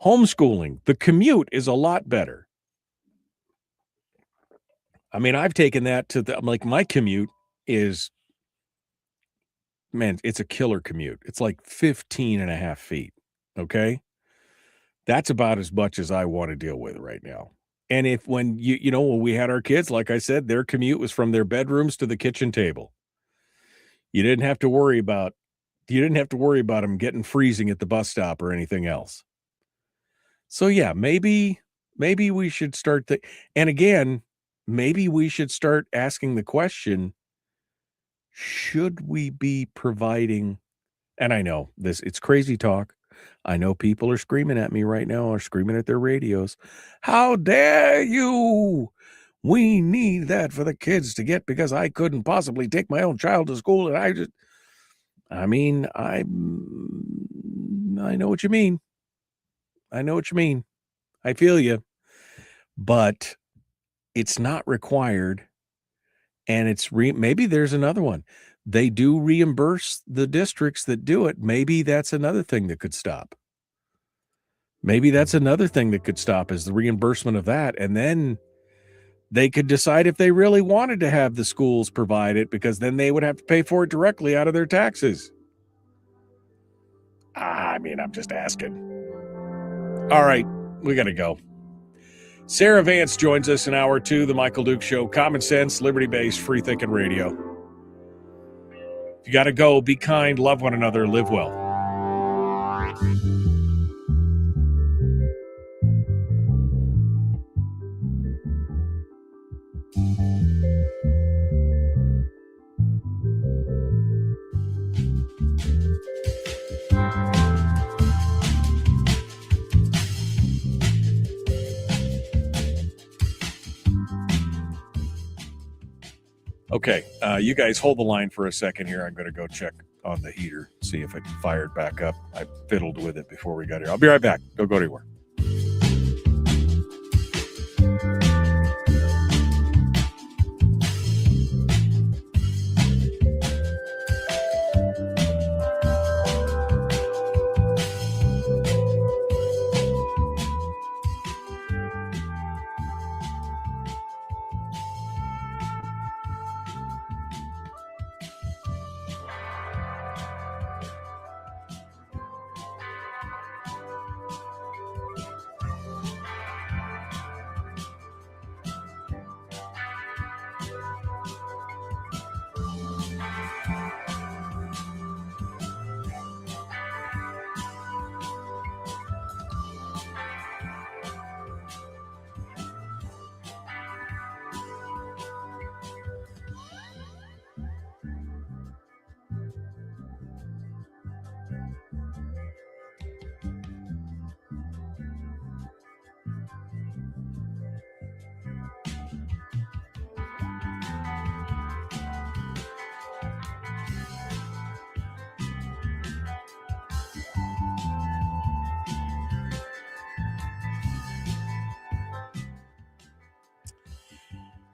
homeschooling. The commute is a lot better. I mean, I've taken that to my commute is, man, it's a killer commute. It's like 15 and a half feet. Okay. That's about as much as I want to deal with right now. And when we had our kids, like I said, their commute was from their bedrooms to the kitchen table. You didn't have to worry about them getting freezing at the bus stop or anything else. So yeah, maybe we should start and again, maybe we should start asking the question, should we be providing, and I know it's crazy talk. I know people are screaming at me right now, or screaming at their radios. How dare you? We need that for the kids to get because I couldn't possibly take my own child to school. And I know what you mean. I feel you, but it's not required. And it's maybe there's another one. They do reimburse the districts that do it. Maybe that's another thing that could stop. Is the reimbursement of that. And then they could decide if they really wanted to have the schools provide it, because then they would have to pay for it directly out of their taxes. I mean, I'm just asking. All right, we got to go. Sarah Vance joins us in hour 2, The Michael Duke Show. Common sense, liberty-based, free-thinking radio. You got to go. Be kind. Love one another. Live well. Okay, you guys hold the line for a second here. I'm going to go check on the heater, see if it fired back up. I fiddled with it before we got here. I'll be right back. Don't go anywhere.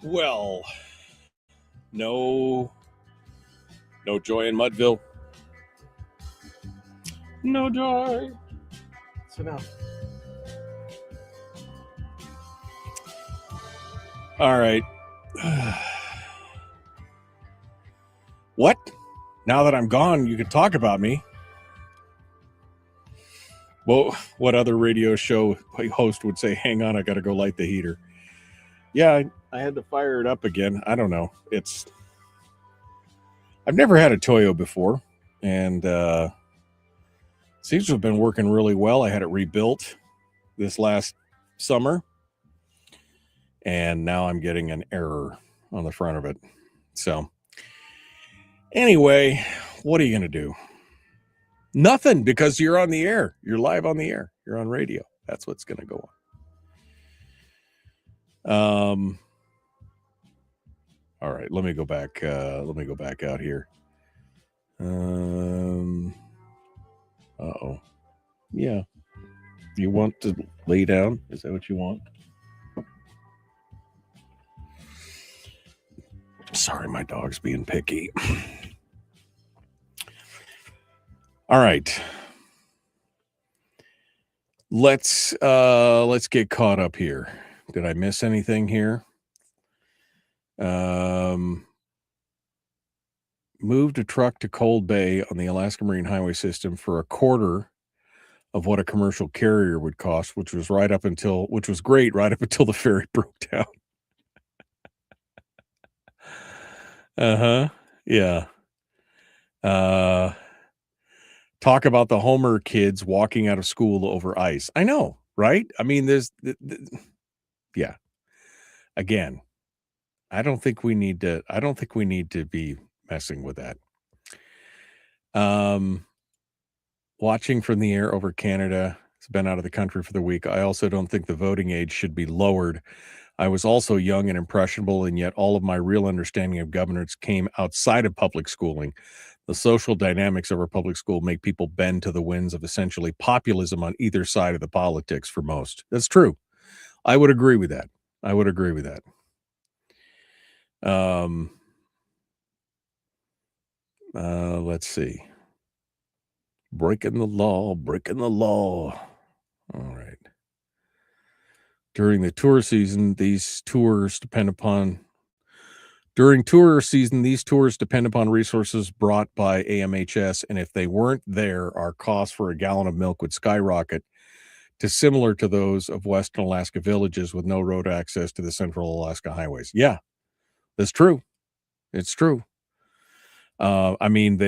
Well, no joy in Mudville. No joy. Sit down. All right. What? Now that I'm gone, you can talk about me. Well, what other radio show host would say, hang on, I got to go light the heater? Yeah, I had to fire it up again. I don't know. I've never had a Toyo before, and seems to have been working really well. I had it rebuilt this last summer, and now I'm getting an error on the front of it. So anyway, what are you going to do? Nothing, because you're on the air. You're live on the air. You're on radio. That's what's going to go on. All right, let me go back. Let me go back out here. Uh-oh. Yeah. You want to lay down? Is that what you want? Sorry, my dog's being picky. All right. Let's get caught up here. Did I miss anything here? Moved a truck to Cold Bay on the Alaska Marine Highway System for a quarter of what a commercial carrier would cost, which was great right up until the ferry broke down. Yeah. Talk about the Homer kids walking out of school over ice. I know, right? I mean, yeah. Again, I don't think we need to be messing with that. Watching from the air over Canada. It's been out of the country for the week. I also don't think the voting age should be lowered. I was also young and impressionable, and yet all of my real understanding of governance came outside of public schooling. The social dynamics of our public school make people bend to the winds of essentially populism on either side of the politics for most. That's true. I would agree with that. Let's see. Breaking the law. All right. During tour season, these tours depend upon resources brought by AMHS, and if they weren't there, our costs for a gallon of milk would skyrocket to similar to those of Western Alaska villages with no road access to the Central Alaska highways. Yeah, that's true. It's true. I mean,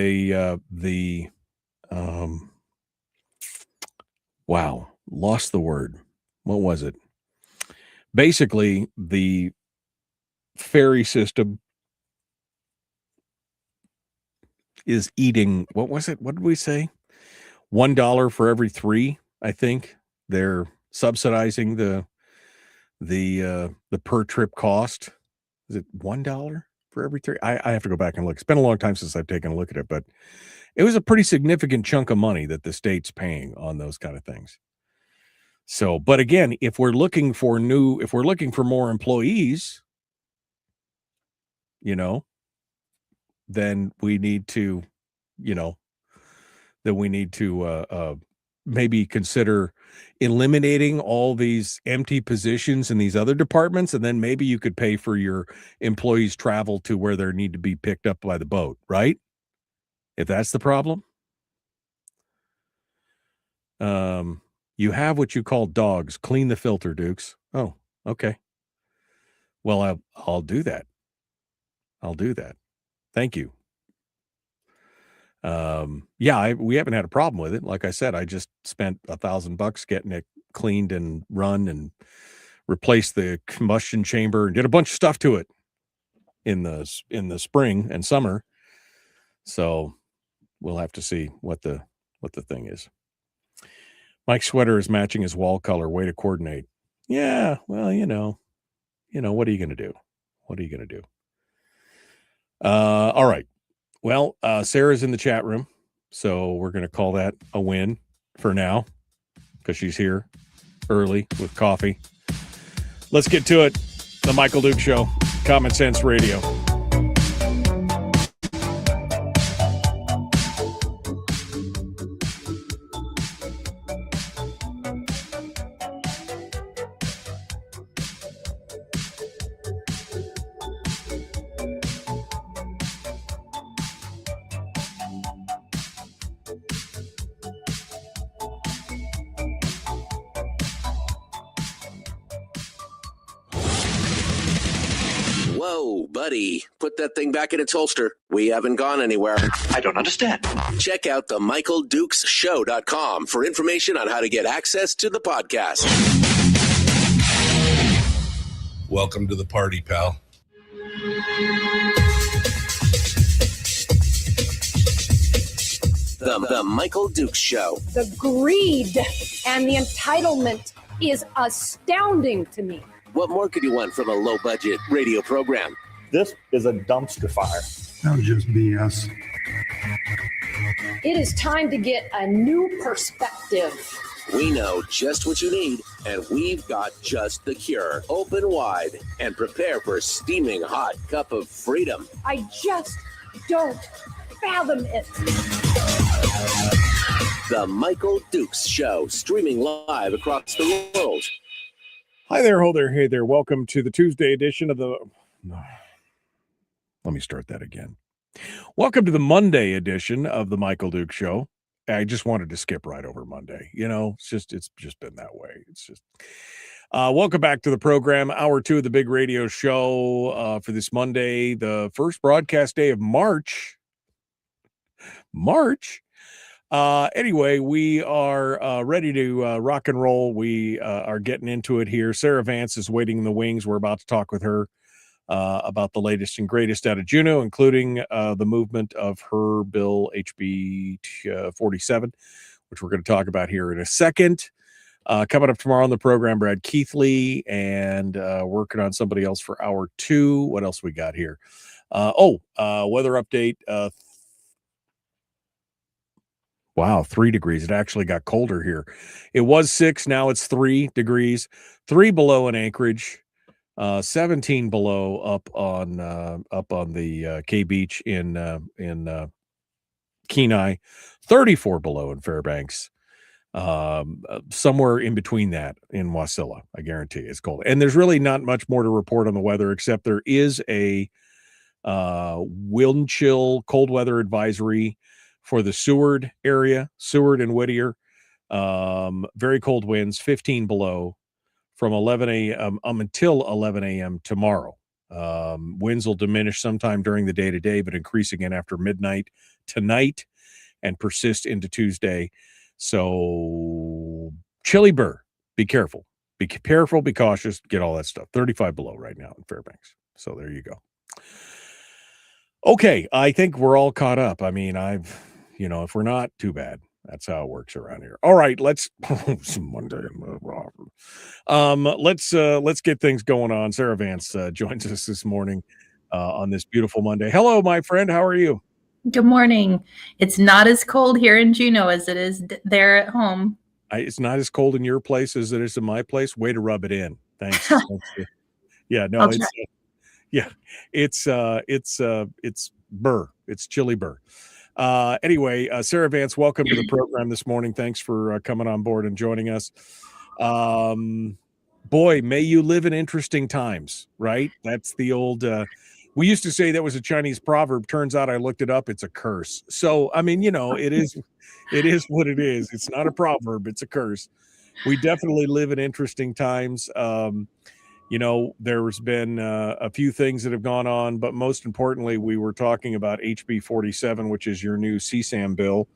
wow, lost the word. What was it? Basically, the ferry system is eating, what was it? What did we say? $1 for every 3, I think. They're subsidizing the per trip cost. Is it $1 for every 3? I have to go back and look. It's been a long time since I've taken a look at it, but it was a pretty significant chunk of money that the state's paying on those kind of things. So, but again, if we're looking for more employees, then we need to, maybe consider eliminating all these empty positions in these other departments, and then maybe you could pay for your employees' travel to where they need to be picked up by the boat, right? If that's the problem. You have what you call dogs. Clean the filter, Dukes. Oh, okay. Well, I'll do that. Thank you. We haven't had a problem with it. Like I said, I just spent $1,000 getting it cleaned and run and replaced the combustion chamber and did a bunch of stuff to it in the spring and summer. So we'll have to see what the thing is. Mike's sweater is matching his wall color. Way to coordinate. Yeah, well, what are you going to do? All right. Well, Sarah's in the chat room, so we're going to call that a win for now because she's here early with coffee. Let's get to it. The Michael Duke Show, Common Sense Radio. Whoa, buddy. Put that thing back in its holster. We haven't gone anywhere. I don't understand. Check out the MichaelDukesShow.com for information on how to get access to the podcast. Welcome to the party, pal. The Michael Dukes Show. The greed and the entitlement is astounding to me. What more could you want from a low-budget radio program? This is a dumpster fire. That was just BS. It is time to get a new perspective. We know just what you need, and we've got just the cure. Open wide and prepare for a steaming hot cup of freedom. I just don't fathom it. The Michael Dukes Show, streaming live across the world. Hi there, ho there, hey there. Welcome to the Tuesday edition of the... Let me start that again. Welcome to the Monday edition of the Michael Dukes Show. I just wanted to skip right over Monday. You know, it's just been that way. It's just... welcome back to the program. Hour 2 of the big radio show for this Monday, the first broadcast day of March. Anyway, we are ready to rock and roll. We are getting into it here. Sarah Vance is waiting in the wings. We're about to talk with her about the latest and greatest out of Juneau, including the movement of her bill HB47, which we're going to talk about here in a second. Coming up tomorrow on the program, Brad Keithley, and working on somebody else for hour 2. What else we got here? Weather update. Wow, 3 degrees. It actually got colder here. It was 6, now it's 3 degrees. 3 below in Anchorage, 17 below up on the K Beach in Kenai, 34 below in Fairbanks. Somewhere in between that in Wasilla, I guarantee it's cold. And there's really not much more to report on the weather, except there is a wind chill cold weather advisory for the Seward area, Seward and Whittier. Very cold winds, 15 below from 11 a.m. Until 11 a.m. tomorrow. Winds will diminish sometime during the day today, but increase again after midnight tonight and persist into Tuesday. So chilly burr, be careful. Be careful, be cautious, get all that stuff. 35 below right now in Fairbanks. So there you go. Okay, I think we're all caught up. I mean, if we're not, too bad. That's how it works around here. All right, let's Monday. Let's get things going on. Sarah Vance joins us this morning on this beautiful Monday. Hello, my friend. How are you? Good morning. It's not as cold here in Juneau as it is there at home. It's not as cold in your place as it is in my place. Way to rub it in. Thanks. Yeah, no, it's burr. It's chilly burr. Anyway, Sarah Vance, welcome to the program this morning. Thanks for coming on board and joining us. Boy, may you live in interesting times, right? That's the old, we used to say that was a Chinese proverb. Turns out I looked it up. It's a curse. So, I mean, it is what it is. It's not a proverb. It's a curse. We definitely live in interesting times. There's been a few things that have gone on, but most importantly, we were talking about HB47, which is your new CSAM bill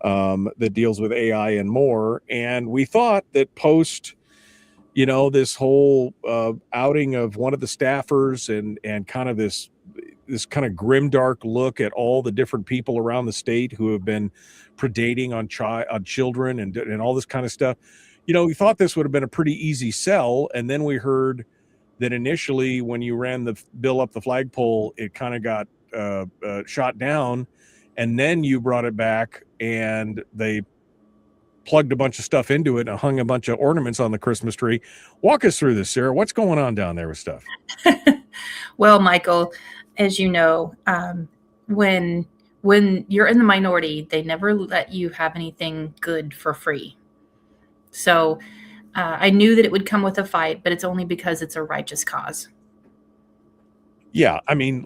that deals with AI and more. And we thought that post, this whole outing of one of the staffers and kind of this kind of grimdark look at all the different people around the state who have been predating on children and all this kind of stuff. We thought this would have been a pretty easy sell. And then we heard that initially when you ran the bill up the flagpole, it kind of got shot down. And then you brought it back and they plugged a bunch of stuff into it and hung a bunch of ornaments on the Christmas tree. Walk us through this, Sarah. What's going on down there with stuff? Well, Michael, as you know, when you're in the minority, they never let you have anything good for free. So I knew that it would come with a fight, but it's only because it's a righteous cause. Yeah, I mean,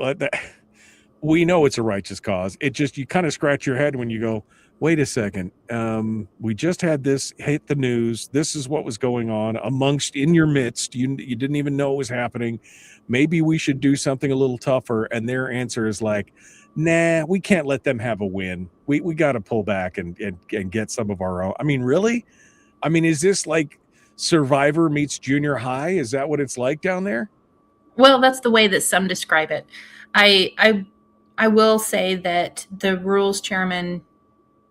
we know it's a righteous cause. It just, you kind of scratch your head when you go, wait a second. We just had this hit the news. This is what was going on in your midst. You didn't even know it was happening. Maybe we should do something a little tougher. And their answer is like, nah, we can't let them have a win. We got to pull back and get some of our own. I mean, really? I mean, is this like Survivor meets junior high? Is that what it's like down there? Well, that's the way that some describe it. I will say that the rules chairman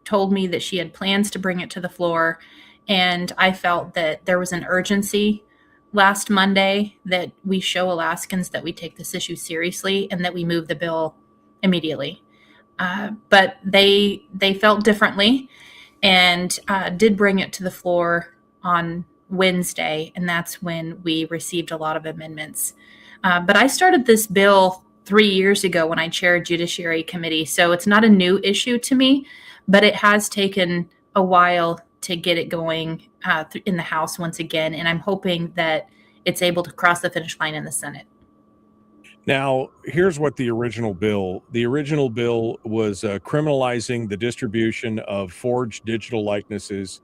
told me that she had plans to bring it to the floor, and I felt that there was an urgency last Monday that we show Alaskans that we take this issue seriously and that we move the bill immediately. But they felt differently and did bring it to the floor on Wednesday, and that's when we received a lot of amendments. But I started this bill 3 years ago when I chaired Judiciary Committee, so it's not a new issue to me, but it has taken a while to get it going in the House once again, and I'm hoping that it's able to cross the finish line in the Senate. Now, here's what the original bill was criminalizing the distribution of forged digital likenesses,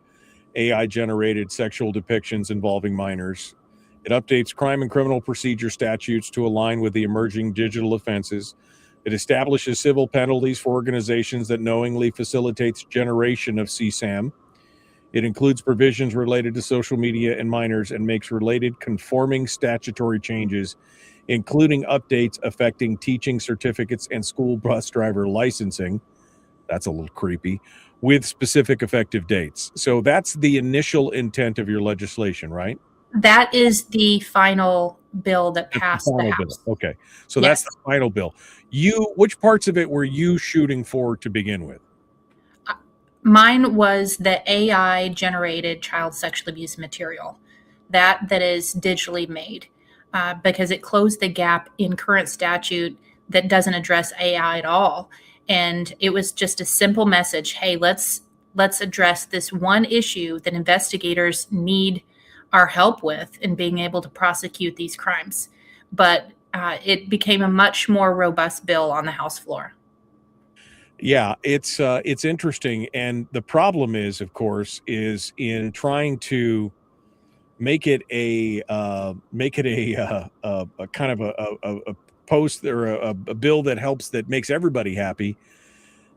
AI-generated sexual depictions involving minors. It updates crime and criminal procedure statutes to align with the emerging digital offenses. It establishes civil penalties for organizations that knowingly facilitates generation of CSAM. It includes provisions related to social media and minors and makes related conforming statutory changes, including updates affecting teaching certificates and school bus driver licensing. That's a little creepy, with specific effective dates. So that's the initial intent of your legislation, right? That is the final bill that passed the House. Bill. Okay. So yes. That's the final bill. Which parts of it were you shooting for to begin with? Mine was the AI generated child sexual abuse material that is digitally made, because it closed the gap in current statute that doesn't address AI at all. And it was just a simple message. Hey, let's address this one issue that investigators need our help with in being able to prosecute these crimes. But it became a much more robust bill on the House floor. Yeah, it's interesting, and the problem is, of course, is in trying to make it a kind of a post or a bill that makes everybody happy.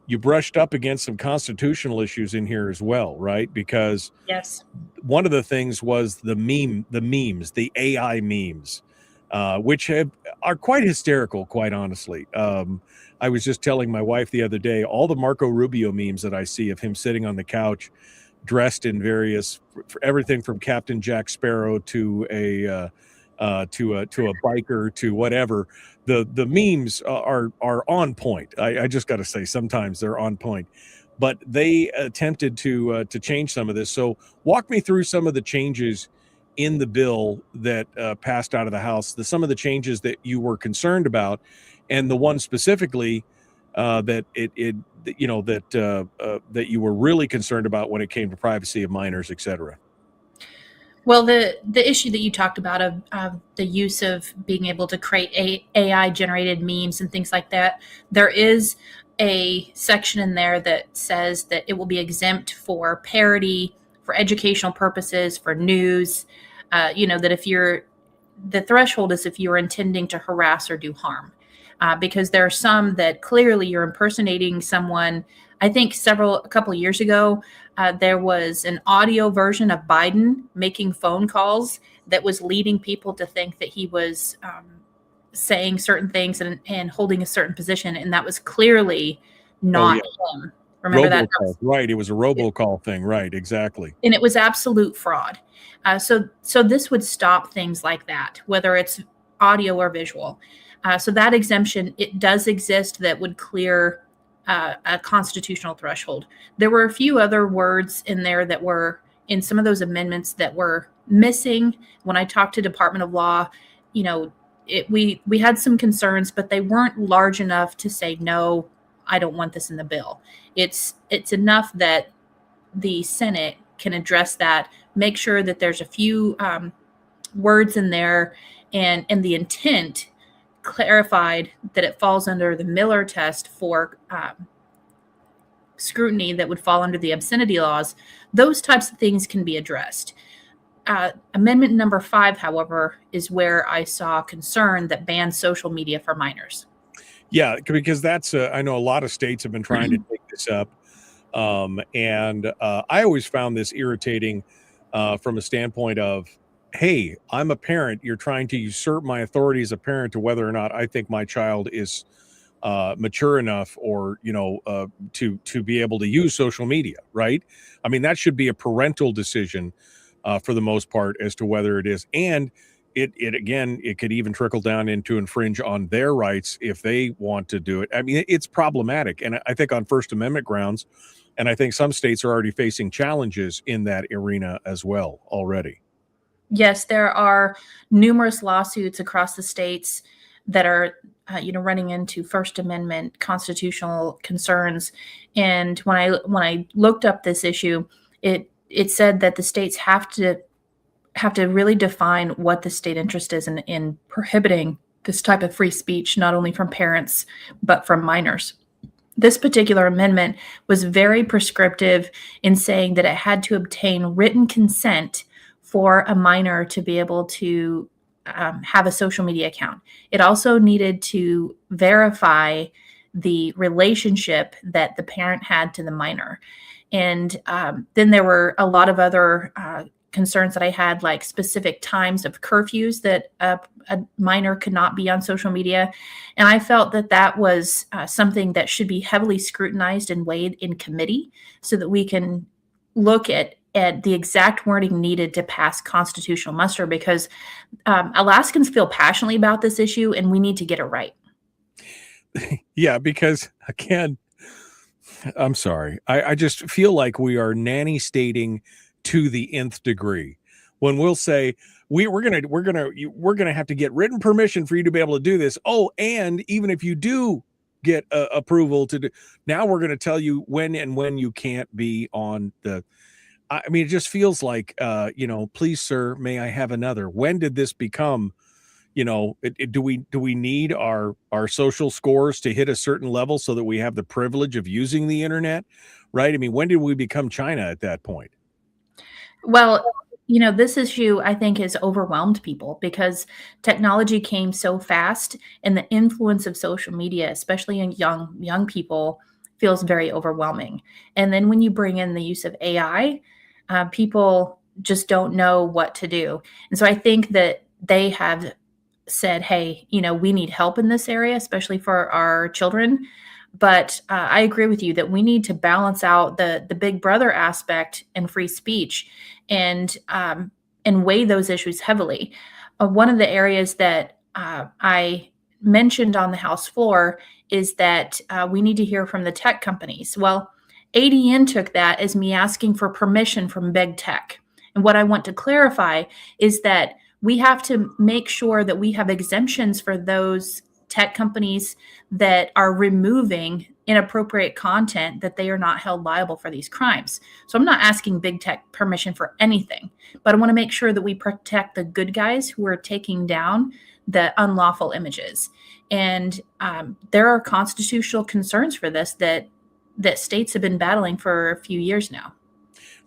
You brushed up against some constitutional issues in here as well, right? Because yes, one of the things was the memes, the AI memes, which are quite hysterical, quite honestly. I was just telling my wife the other day, all the Marco Rubio memes that I see of him sitting on the couch, dressed in various, everything from Captain Jack Sparrow to a biker to whatever. The memes are on point. I just got to say, sometimes they're on point. But they attempted to change some of this. So walk me through some of the changes in the bill that passed out of the House. Some of the changes that you were concerned about, and the one specifically that you were really concerned about when it came to privacy of minors, et cetera. Well, the issue that you talked about of the use of being able to create AI generated memes and things like that, there is a section in there that says that it will be exempt for parody, for educational purposes, for news. That the threshold is if you're intending to harass or do harm, because there are some that clearly you're impersonating someone. I think a couple of years ago, there was an audio version of Biden making phone calls that was leading people to think that he was saying certain things and holding a certain position, and that was clearly not him. Remember that? Right. It was a robocall thing. Right. Exactly. And it was absolute fraud. So this would stop things like that, whether it's audio or visual. So that exemption, it does exist that would clear a constitutional threshold. There were a few other words in there that were in some of those amendments that were missing. When I talked to Department of Law, we had some concerns, but they weren't large enough to say, no, I don't want this in the bill. It's enough that the Senate can address that, make sure that there's a few words in there, and the intent clarified that it falls under the Miller test for scrutiny that would fall under the obscenity laws, those types of things can be addressed. Amendment number 5, however, is where I saw concern that bans social media for minors. Yeah, because that's I know a lot of states have been trying to take this up, and I always found this irritating from a standpoint of, hey, I'm a parent. You're trying to usurp my authority as a parent to whether or not I think my child is mature enough, or to be able to use social media, right? I mean, that should be a parental decision for the most part as to whether it is. And it could even trickle down into infringe on their rights if they want to do it. I mean, it's problematic, and I think on First Amendment grounds, and I think some states are already facing challenges in that arena as well already. Yes, there are numerous lawsuits across the states that are running into First Amendment constitutional concerns. And when I looked up this issue, it said that the states have to really define what the state interest is in prohibiting this type of free speech, not only from parents, but from minors. This particular amendment was very prescriptive in saying that it had to obtain written consent for a minor to be able to have a social media account. It also needed to verify the relationship that the parent had to the minor. And then there were a lot of other concerns that I had, like specific times of curfews that a minor could not be on social media. And I felt that that was something that should be heavily scrutinized and weighed in committee so that we can look at the exact wording needed to pass constitutional muster, because Alaskans feel passionately about this issue and we need to get it right. Yeah, because again, I'm sorry. I just feel like we are nanny stating to the nth degree when we'll say we're gonna have to get written permission for you to be able to do this. Oh, and even if you do get approval to do, now we're going to tell you when you can't be on the. I mean, it just feels like please, sir, may I have another? When did this become? Do we need our social scores to hit a certain level so that we have the privilege of using the internet, right? I mean, when did we become China at that point? Well, this issue, I think, has overwhelmed people because technology came so fast, and the influence of social media, especially in young people, feels very overwhelming. And then when you bring in the use of AI, people just don't know what to do. And so I think that they have said, hey, we need help in this area, especially for our children. But I agree with you that we need to balance out the big brother aspect and free speech and weigh those issues heavily. One of the areas that I mentioned on the House floor is that we need to hear from the tech companies. Well, ADN took that as me asking for permission from big tech. And what I want to clarify is that we have to make sure that we have exemptions for those tech companies that are removing inappropriate content, that they are not held liable for these crimes. So I'm not asking big tech permission for anything, but I want to make sure that we protect the good guys who are taking down the unlawful images. And there are constitutional concerns for this that states have been battling for a few years now.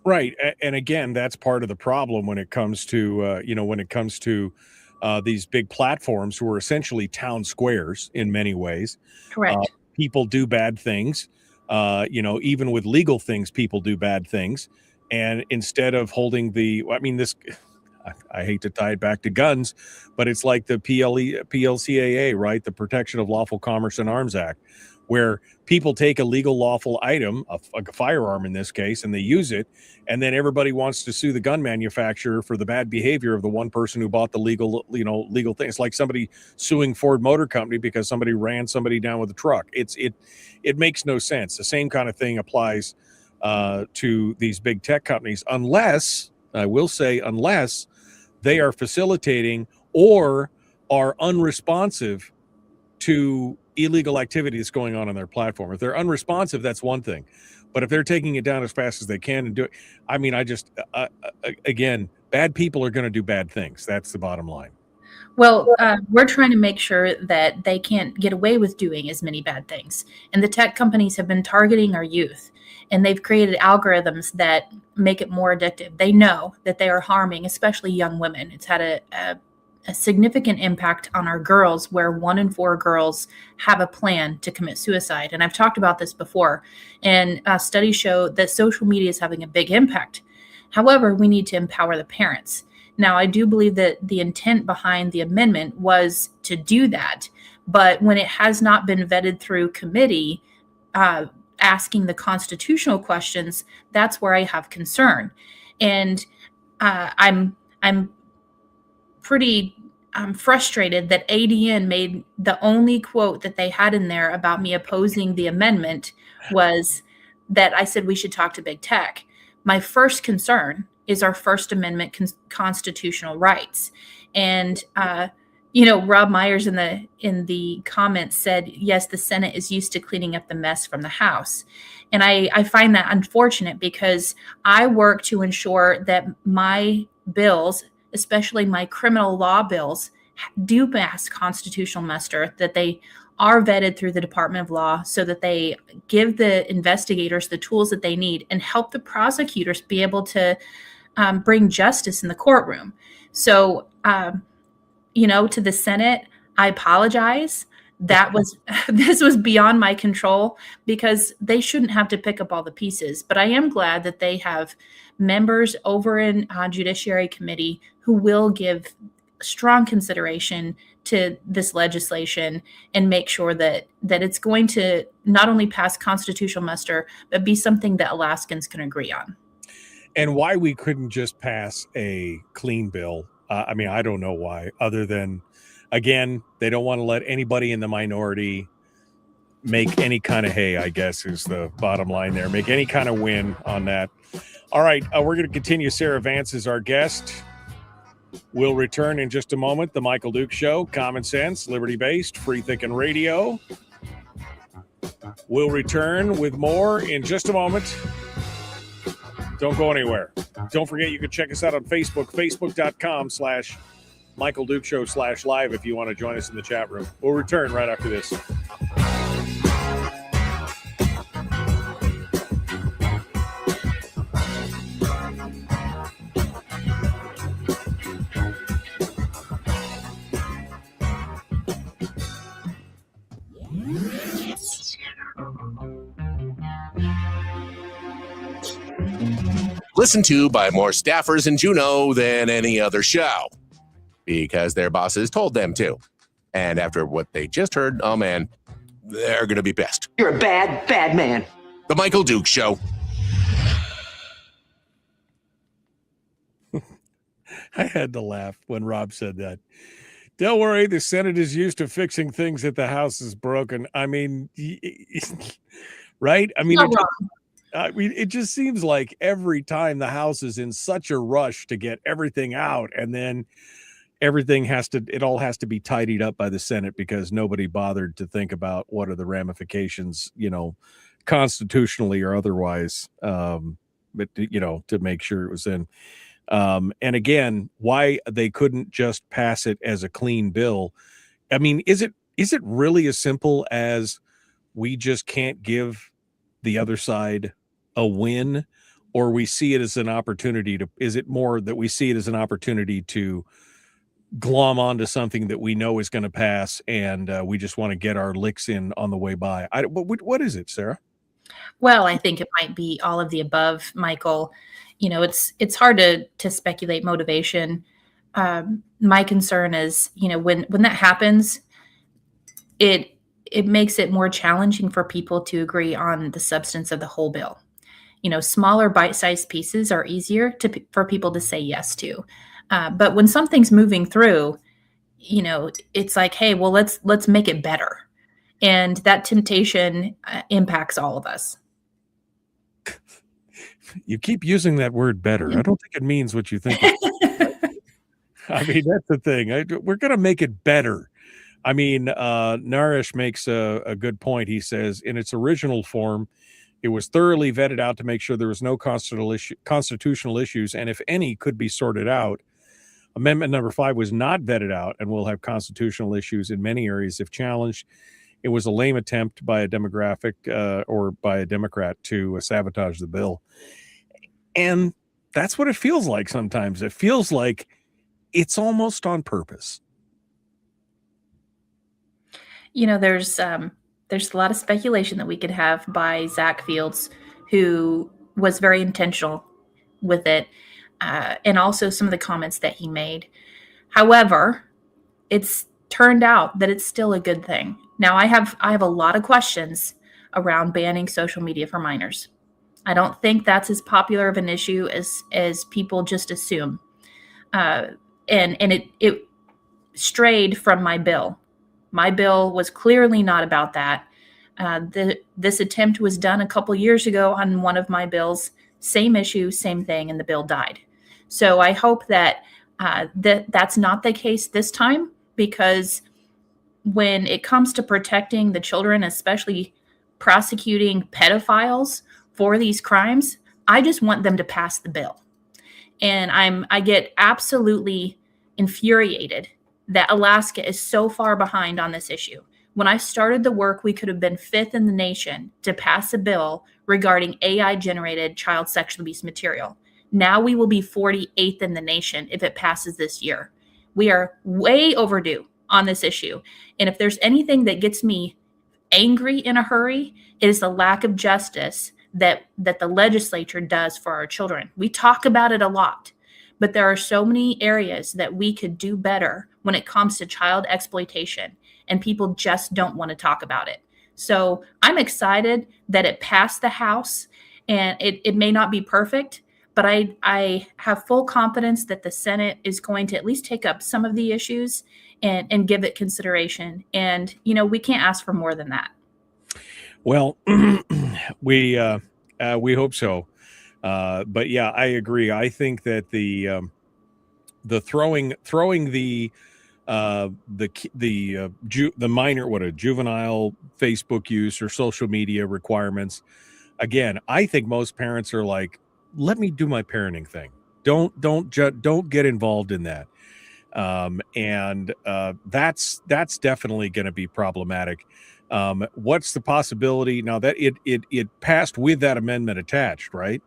Right. And again, that's part of the problem when it comes to, these big platforms who are essentially town squares in many ways. Correct. People do bad things. Even with legal things, people do bad things. And instead of holding I hate to tie it back to guns, but it's like the PLCAA, right? The Protection of Lawful Commerce and Arms Act, where people take a legal lawful item, a firearm in this case, and they use it. And then everybody wants to sue the gun manufacturer for the bad behavior of the one person who bought the legal thing. It's like somebody suing Ford Motor Company because somebody ran somebody down with a truck. It makes no sense. The same kind of thing applies to these big tech companies, unless they are facilitating or are unresponsive to illegal activity that's going on their platform. If they're unresponsive, that's one thing. But if they're taking it down as fast as they can and do it, I mean, again, bad people are going to do bad things. That's the bottom line. Well, we're trying to make sure that they can't get away with doing as many bad things. And the tech companies have been targeting our youth, and they've created algorithms that make it more addictive. They know that they are harming, especially young women. It's had a significant impact on our girls, where 1 in 4 girls have a plan to commit suicide. And I've talked about this before, and studies show that social media is having a big impact. However, we need to empower the parents. Now, I do believe that the intent behind the amendment was to do that, but when it has not been vetted through committee, asking the constitutional questions, that's where I have concern. And I'm pretty frustrated that ADN made the only quote that they had in there about me opposing the amendment was that I said we should talk to big tech. My first concern is our First Amendment constitutional rights. And Rob Myers in the comments said, yes, the Senate is used to cleaning up the mess from the House. And I find that unfortunate, because I work to ensure that my bills, especially my criminal law bills, do pass constitutional muster, that they are vetted through the Department of Law, so that they give the investigators the tools that they need and help the prosecutors be able to bring justice in the courtroom. So, to the Senate, I apologize. This was beyond my control, because they shouldn't have to pick up all the pieces. But I am glad that they have members over in Judiciary Committee who will give strong consideration to this legislation and make sure that it's going to not only pass constitutional muster, but be something that Alaskans can agree on. And why we couldn't just pass a clean bill, I don't know why, other than, again, they don't want to let anybody in the minority make any kind of hay, I guess, is the bottom line there. Make any kind of win on that. All right, we're going to continue. Sarah Vance is our guest. We'll return in just a moment. The Michael Duke Show, common sense, liberty-based, free-thinking radio. We'll return with more in just a moment. Don't go anywhere. Don't forget, you can check us out on Facebook, facebook.com/Michael Duke Show /live if you want to join us in the chat room. We'll return right after this. Listened to by more staffers in Juneau than any other show, because their bosses told them to. And after what they just heard, oh man, they're going to be pissed. You're a bad, bad man. The Michael Duke Show. I had to laugh when Rob said that. Don't worry, the Senate is used to fixing things that the House is broken. I mean, right? I mean, it just seems like every time the House is in such a rush to get everything out, and then it all has to be tidied up by the Senate because nobody bothered to think about what are the ramifications, constitutionally or otherwise, but to make sure it was in. And again, why they couldn't just pass it as a clean bill. I mean, is it really as simple as we just can't give the other side a win, or we see it as an opportunity is it more that we see it as an opportunity to glom onto something that we know is going to pass, and we just want to get our licks in on the way by? What is it, Sarah? Well, I think it might be all of the above, Michael. It's hard to speculate motivation. My concern is, when that happens, it makes it more challenging for people to agree on the substance of the whole bill. Smaller bite-sized pieces are easier for people to say yes to. But when something's moving through, it's like, hey, well, let's make it better. And that temptation impacts all of us. You keep using that word better. I don't think it means what you think. I mean, that's the thing. We're going to make it better. I mean, Naresh makes a good point. He says, in its original form, it was thoroughly vetted out to make sure there was no constitutional issues, and if any, could be sorted out. Amendment number 5 was not vetted out and will have constitutional issues in many areas if challenged. It was a lame attempt by a demographic or by a Democrat to sabotage the bill. And that's what it feels like sometimes. It feels like it's almost on purpose. You know, there's a lot of speculation that we could have by Zach Fields, who was very intentional with it, and also some of the comments that he made. However, it's turned out that it's still a good thing. Now, I have a lot of questions around banning social media for minors. I don't think that's as popular of an issue as people just assume. And it strayed from my bill. My bill was clearly not about that. This attempt was done a couple years ago on one of my bills. Same issue, same thing, and the bill died. So I hope that that's not the case this time, because when it comes to protecting the children, especially prosecuting pedophiles for these crimes, I just want them to pass the bill. And I get absolutely infuriated that Alaska is so far behind on this issue. When I started the work, we could have been 5th in the nation to pass a bill regarding AI-generated child sexual abuse material. Now we will be 48th in the nation if it passes this year. We are way overdue on this issue. And if there's anything that gets me angry in a hurry, it is the lack of justice that the legislature does for our children. We talk about it a lot, but there are so many areas that we could do better when it comes to child exploitation, and people just don't want to talk about it. So I'm excited that it passed the House, and it may not be perfect, but I have full confidence that the Senate is going to at least take up some of the issues and give it consideration. And, you know, we can't ask for more than that. Well, we hope so. But yeah, I agree. I think that the throwing the minor, juvenile Facebook use or social media requirements. Again, I think most parents are like, let me do my parenting thing. Don't get involved in that. And that's definitely going to be problematic. What's the possibility now that it passed with that amendment attached, right?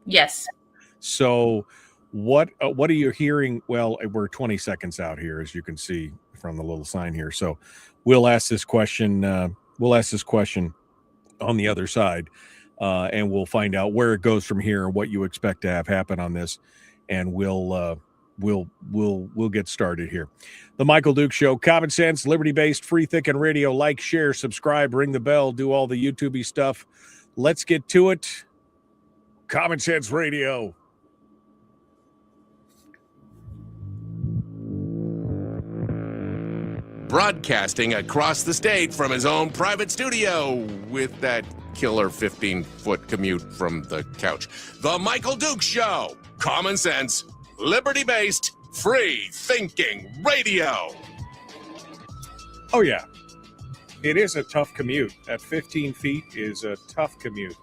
Yes. So what are you hearing? Well, we're 20 seconds out here, as you can see from the little sign here. So we'll ask this question. We'll ask this question on the other side, and we'll find out where it goes from here and what you expect to have happen on this. And we'll get started here. The Michael Duke Show, common sense, liberty-based, free thinking radio. Like, share, subscribe, ring the bell, do all the YouTube-y stuff. Let's get to it. Common Sense Radio. Broadcasting across the state from his own private studio with that killer 15-foot commute from the couch. The Michael Duke Show. Common sense, liberty-based, free-thinking radio. Oh, yeah. It is a tough commute. At 15 feet is a tough commute.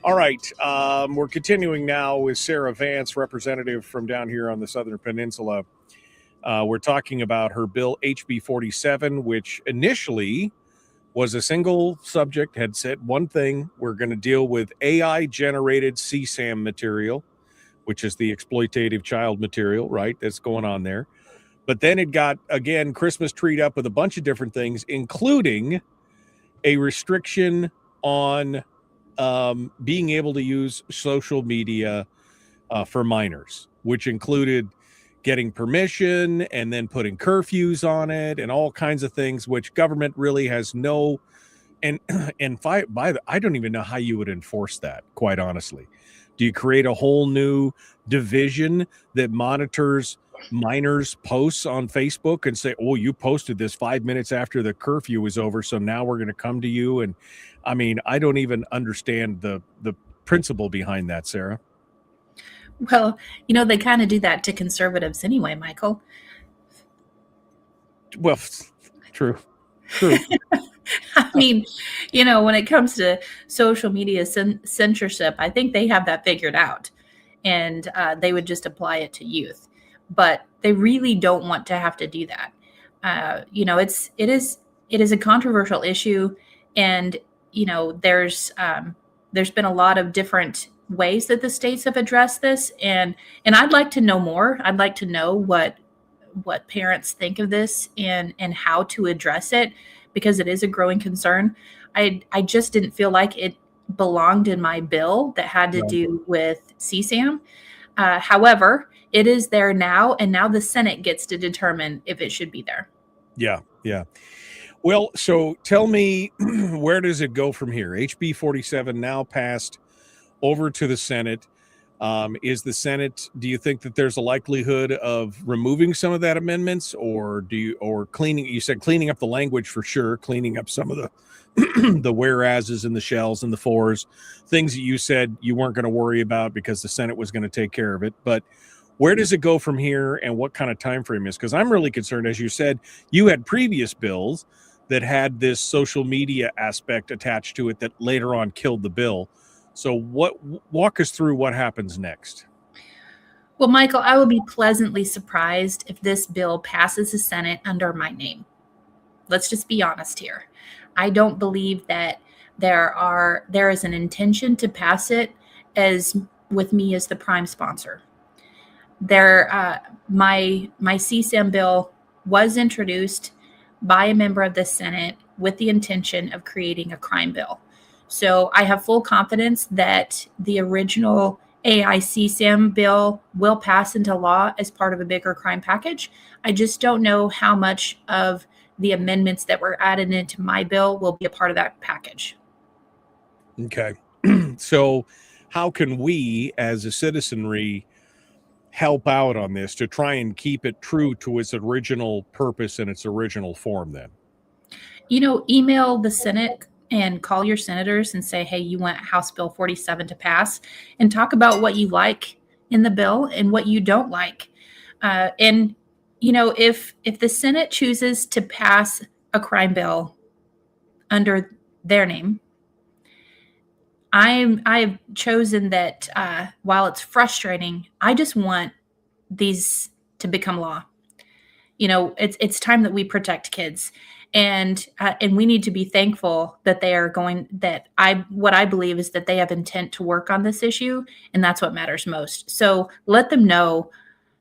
All right. We're continuing now with Sarah Vance, representative from down here on the Southern Peninsula. We're talking about her bill, HB47, which initially was a single subject, had said one thing. We're going to deal with AI-generated CSAM material, which is the exploitative child material, right? That's going on there. But then it got, again, Christmas treed up with a bunch of different things, including a restriction on being able to use social media for minors, which included getting permission and then putting curfews on it and all kinds of things, which government really has no, I don't even know how you would enforce that, quite honestly. Do you create a whole new division that monitors minors' posts on Facebook and say, oh, you posted this 5 minutes after the curfew was over, so now we're going to come to you? And I mean, I don't even understand the principle behind that, Sarah. Well, you know, they kind of do that to conservatives anyway, Michael. Well, true. I mean, you know, when it comes to social media censorship, I think they have that figured out, and they would just apply it to youth. but they really don't want to have to do that. It is a controversial issue, and there's been a lot of different ways that the states have addressed this, and I'd like to know more. I'd like to know what parents think of this and how to address it, because it is a growing concern. I just didn't feel like it belonged in my bill that had to do with CSAM. However, it is there now, and now the Senate gets to determine if it should be there. Yeah. Well, so tell me, where does it go from here? HB47 now passed over to the Senate. Is the Senate, do you think that there's a likelihood of removing some of that amendments, or cleaning, you said cleaning up the language for sure, cleaning up some of the the whereases and the shells and the fors, things that you said you weren't going to worry about because the Senate was going to take care of it. But where does it go from here, and what kind of time frame is? Because I'm really concerned, as you said, you had previous bills that had this social media aspect attached to it that later on killed the bill. So walk us through what happens next. Well, Michael, I will be pleasantly surprised if this bill passes the Senate under my name. Let's just be honest here. I don't believe that there is an intention to pass it as with me as the prime sponsor. My CSAM bill was introduced by a member of the Senate with the intention of creating a crime bill. So I have full confidence that the original AI CSAM bill will pass into law as part of a bigger crime package. I just don't know how much of the amendments that were added into my bill will be a part of that package. Okay. So how can we as a citizenry help out on this to try and keep it true to its original purpose and its original form then? Email the Senate and call your senators and say, hey, you want House Bill 47 to pass, and talk about what you like in the bill and what you don't like. If the Senate chooses to pass a crime bill under their name, I've chosen that while it's frustrating, I just want these to become law. It's time that we protect kids, and we need to be thankful that they are going. What I believe is that they have intent to work on this issue, and that's what matters most. So let them know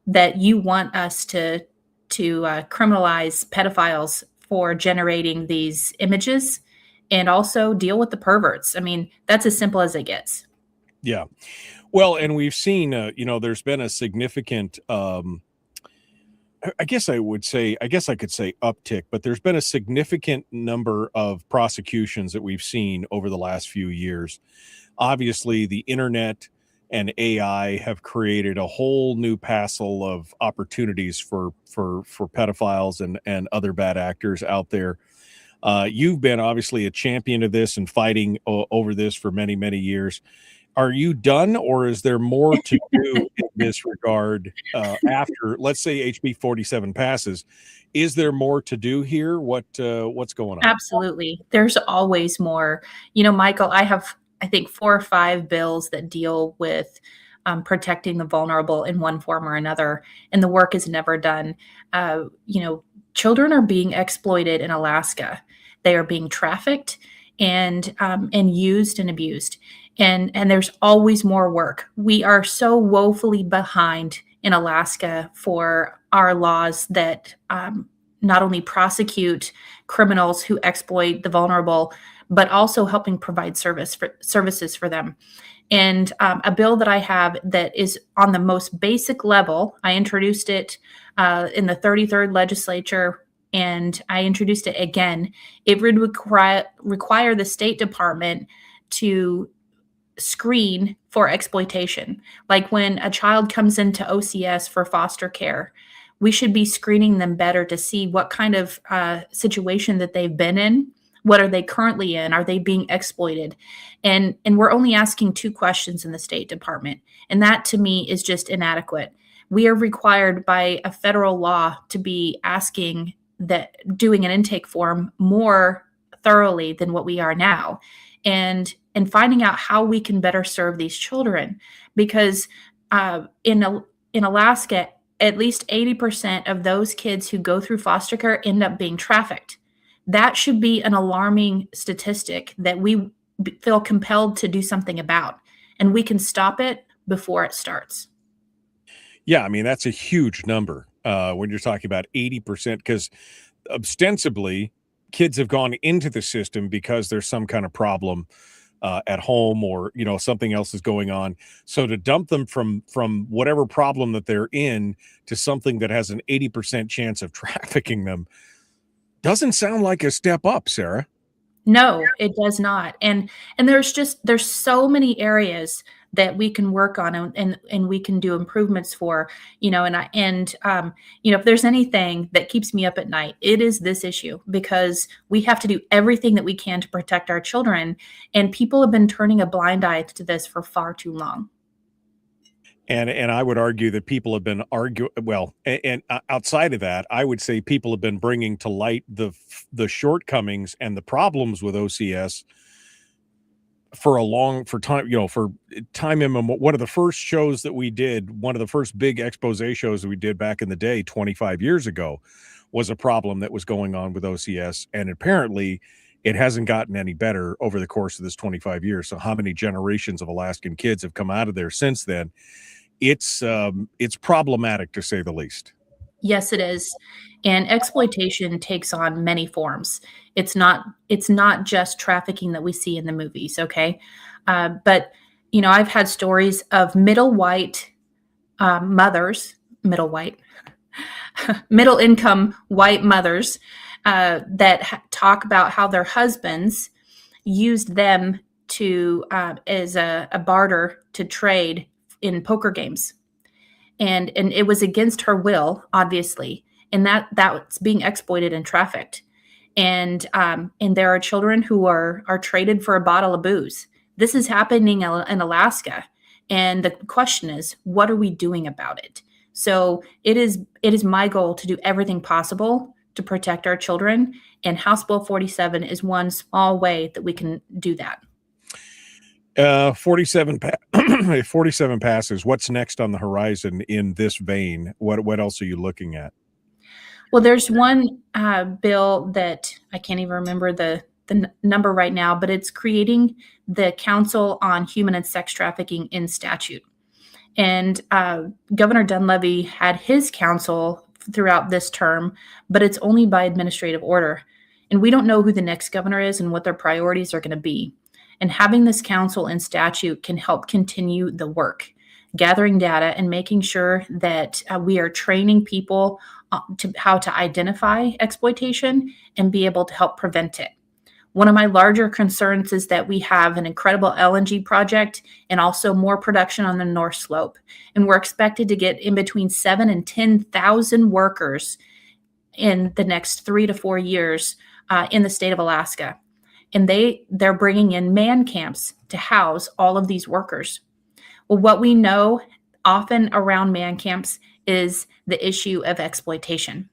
that you want us to criminalize pedophiles for generating these images, and also deal with the perverts. I mean, that's as simple as it gets. Yeah. Well, and we've seen, there's been a significant, I guess I could say uptick, but there's been a significant number of prosecutions that we've seen over the last few years. Obviously, the internet and AI have created a whole new passel of opportunities for pedophiles and other bad actors out there. You've been obviously a champion of this and fighting over this for many, many years. Are you done, or is there more to do in this regard after, let's say, HB47 passes? Is there more to do here? What's going on? Absolutely. There's always more. Michael, I have, I think, 4 or 5 bills that deal with protecting the vulnerable in one form or another, and the work is never done. Children are being exploited in Alaska. They are being trafficked and used and abused. And there's always more work. We are so woefully behind in Alaska for our laws that not only prosecute criminals who exploit the vulnerable, but also helping provide services for them. And a bill that I have that is on the most basic level, I introduced it in the 33rd legislature, and I introduced it again. It would require the State Department to screen for exploitation. Like when a child comes into OCS for foster care, we should be screening them better to see what kind of situation that they've been in. What are they currently in? Are they being exploited? And we're only asking 2 questions in the State Department. And that to me is just inadequate. We are required by a federal law to be asking that, doing an intake form more thoroughly than what we are now. And finding out how we can better serve these children, because in Alaska, at least 80% of those kids who go through foster care end up being trafficked. That should be an alarming statistic that we feel compelled to do something about, and we can stop it before it starts. Yeah, I mean, that's a huge number when you're talking about 80%, because ostensibly kids have gone into the system because there's some kind of problem at home, or something else is going on. So to dump them from whatever problem that they're in to something that has an 80% chance of trafficking them doesn't sound like a step up, Sarah. No, it does not. And there's so many areas that we can work on, and we can do improvements for, if there's anything that keeps me up at night, it is this issue, because we have to do everything that we can to protect our children. And people have been turning a blind eye to this for far too long. And I would argue that people have been outside of that, I would say people have been bringing to light the shortcomings and the problems with OCS for time immemorial. One of the first shows that we did, one of the first big expose shows that we did back in the day, 25 years ago, was a problem that was going on with OCS. And apparently it hasn't gotten any better over the course of this 25 years. So how many generations of Alaskan kids have come out of there since then? It's problematic, to say the least. Yes, it is. And exploitation takes on many forms. It's not just trafficking that we see in the movies, okay? But I've had stories of middle income white mothers that talk about how their husbands used them to as a barter to trade in poker games. And it was against her will, obviously, and that's being exploited and trafficked. And there are children who are traded for a bottle of booze. This is happening in Alaska, and the question is, what are we doing about it? So it is my goal to do everything possible to protect our children, and House Bill 47 is one small way that we can do that. 47 passes. What's next on the horizon in this vein? What else are you looking at? Well, there's one bill that I can't even remember the number right now, but it's creating the Council on Human and Sex Trafficking in statute. And Governor Dunleavy had his council throughout this term, but it's only by administrative order. And we don't know who the next governor is and what their priorities are going to be. And having this council in statute can help continue the work, gathering data and making sure that we are training people to how to identify exploitation and be able to help prevent it. One of my larger concerns is that we have an incredible LNG project and also more production on the North Slope. And we're expected to get in between 7,000 and 10,000 workers in the next 3 to 4 years in the state of Alaska. And they're bringing in man camps to house all of these workers. Well, what we know often around man camps is the issue of exploitation.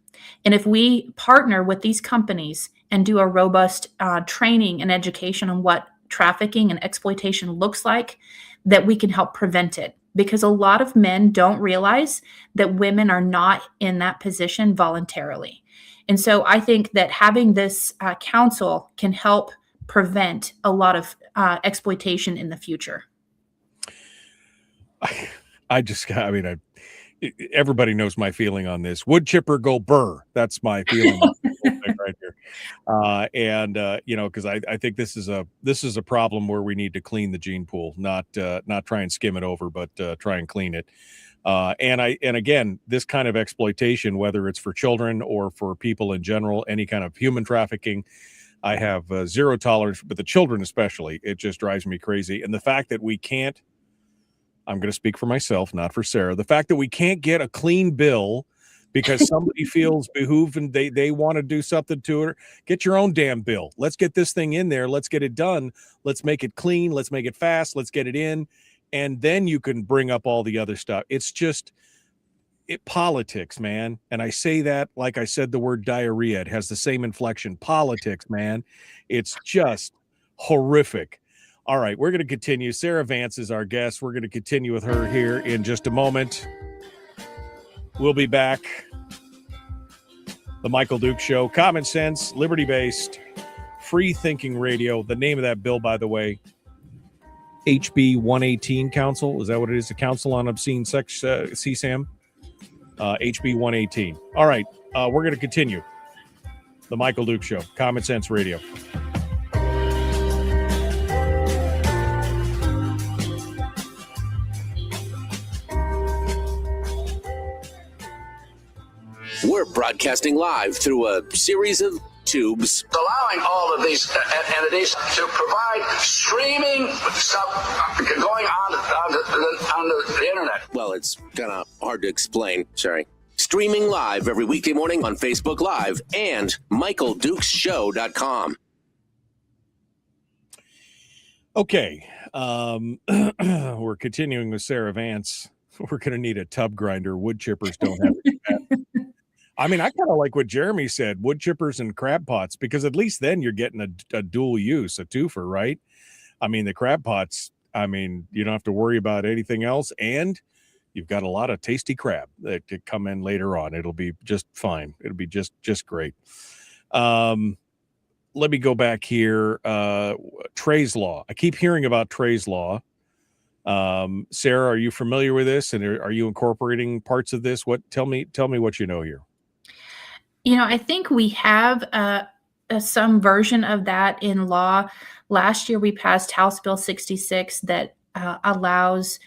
And if we partner with these companies and do a robust training and education on what trafficking and exploitation looks like, that we can help prevent it. Because a lot of men don't realize that women are not in that position voluntarily. And so I think that having this council can help prevent a lot of exploitation in the future. Everybody knows my feeling on this. Wood chipper go burr. That's my feeling right here. Because I think this is a problem where we need to clean the gene pool, not try and skim it over, but try and clean it. And again, this kind of exploitation, whether it's for children or for people in general, any kind of human trafficking, I have zero tolerance, but the children especially, it just drives me crazy. And the fact that we can't, I'm going to speak for myself, not for Sarah, the fact that we can't get a clean bill because somebody feels behooved and they want to do something to it, get your own damn bill. Let's get this thing in there. Let's get it done. Let's make it clean. Let's make it fast. Let's get it in. And then you can bring up all the other stuff. It's just politics, man. And I say that like I said the word diarrhea. It has the same inflection. Politics, man. It's just horrific. All right, we're going to continue. Sarah Vance is our guest. We're going to continue with her here in just a moment. We'll be back. The Michael Duke Show. Common sense, liberty-based, free-thinking radio. The name of that bill, by the way, HB 118 Council. Is that what it is? The Council on Obscene Sex, CSAM? HB 118. All right. We're going to continue. The Michael Duke Show. Common sense radio. We're broadcasting live through a series of tubes, allowing all of these entities to provide streaming stuff going on the internet. well, it's kind of hard to explain. Sorry. Streaming live every weekday morning on Facebook Live and MichaelDukesShow.com. Okay. We're continuing with Sarah Vance. We're going to need a tub grinder. Wood chippers don't have it. I mean, I kind of like what Jeremy said, wood chippers and crab pots, because at least then you're getting a dual use, a twofer, right? I mean, the crab pots, I mean, you don't have to worry about anything else, and you've got a lot of tasty crab that could come in later on. It'll be just fine. It'll be just great. Let me go back here. Trey's Law. I keep hearing about Trey's Law. Sarah, are you familiar with this, and are you incorporating parts of this? Tell me what you know here. I think we have some version of that in law. Last year, we passed House Bill 66 that allows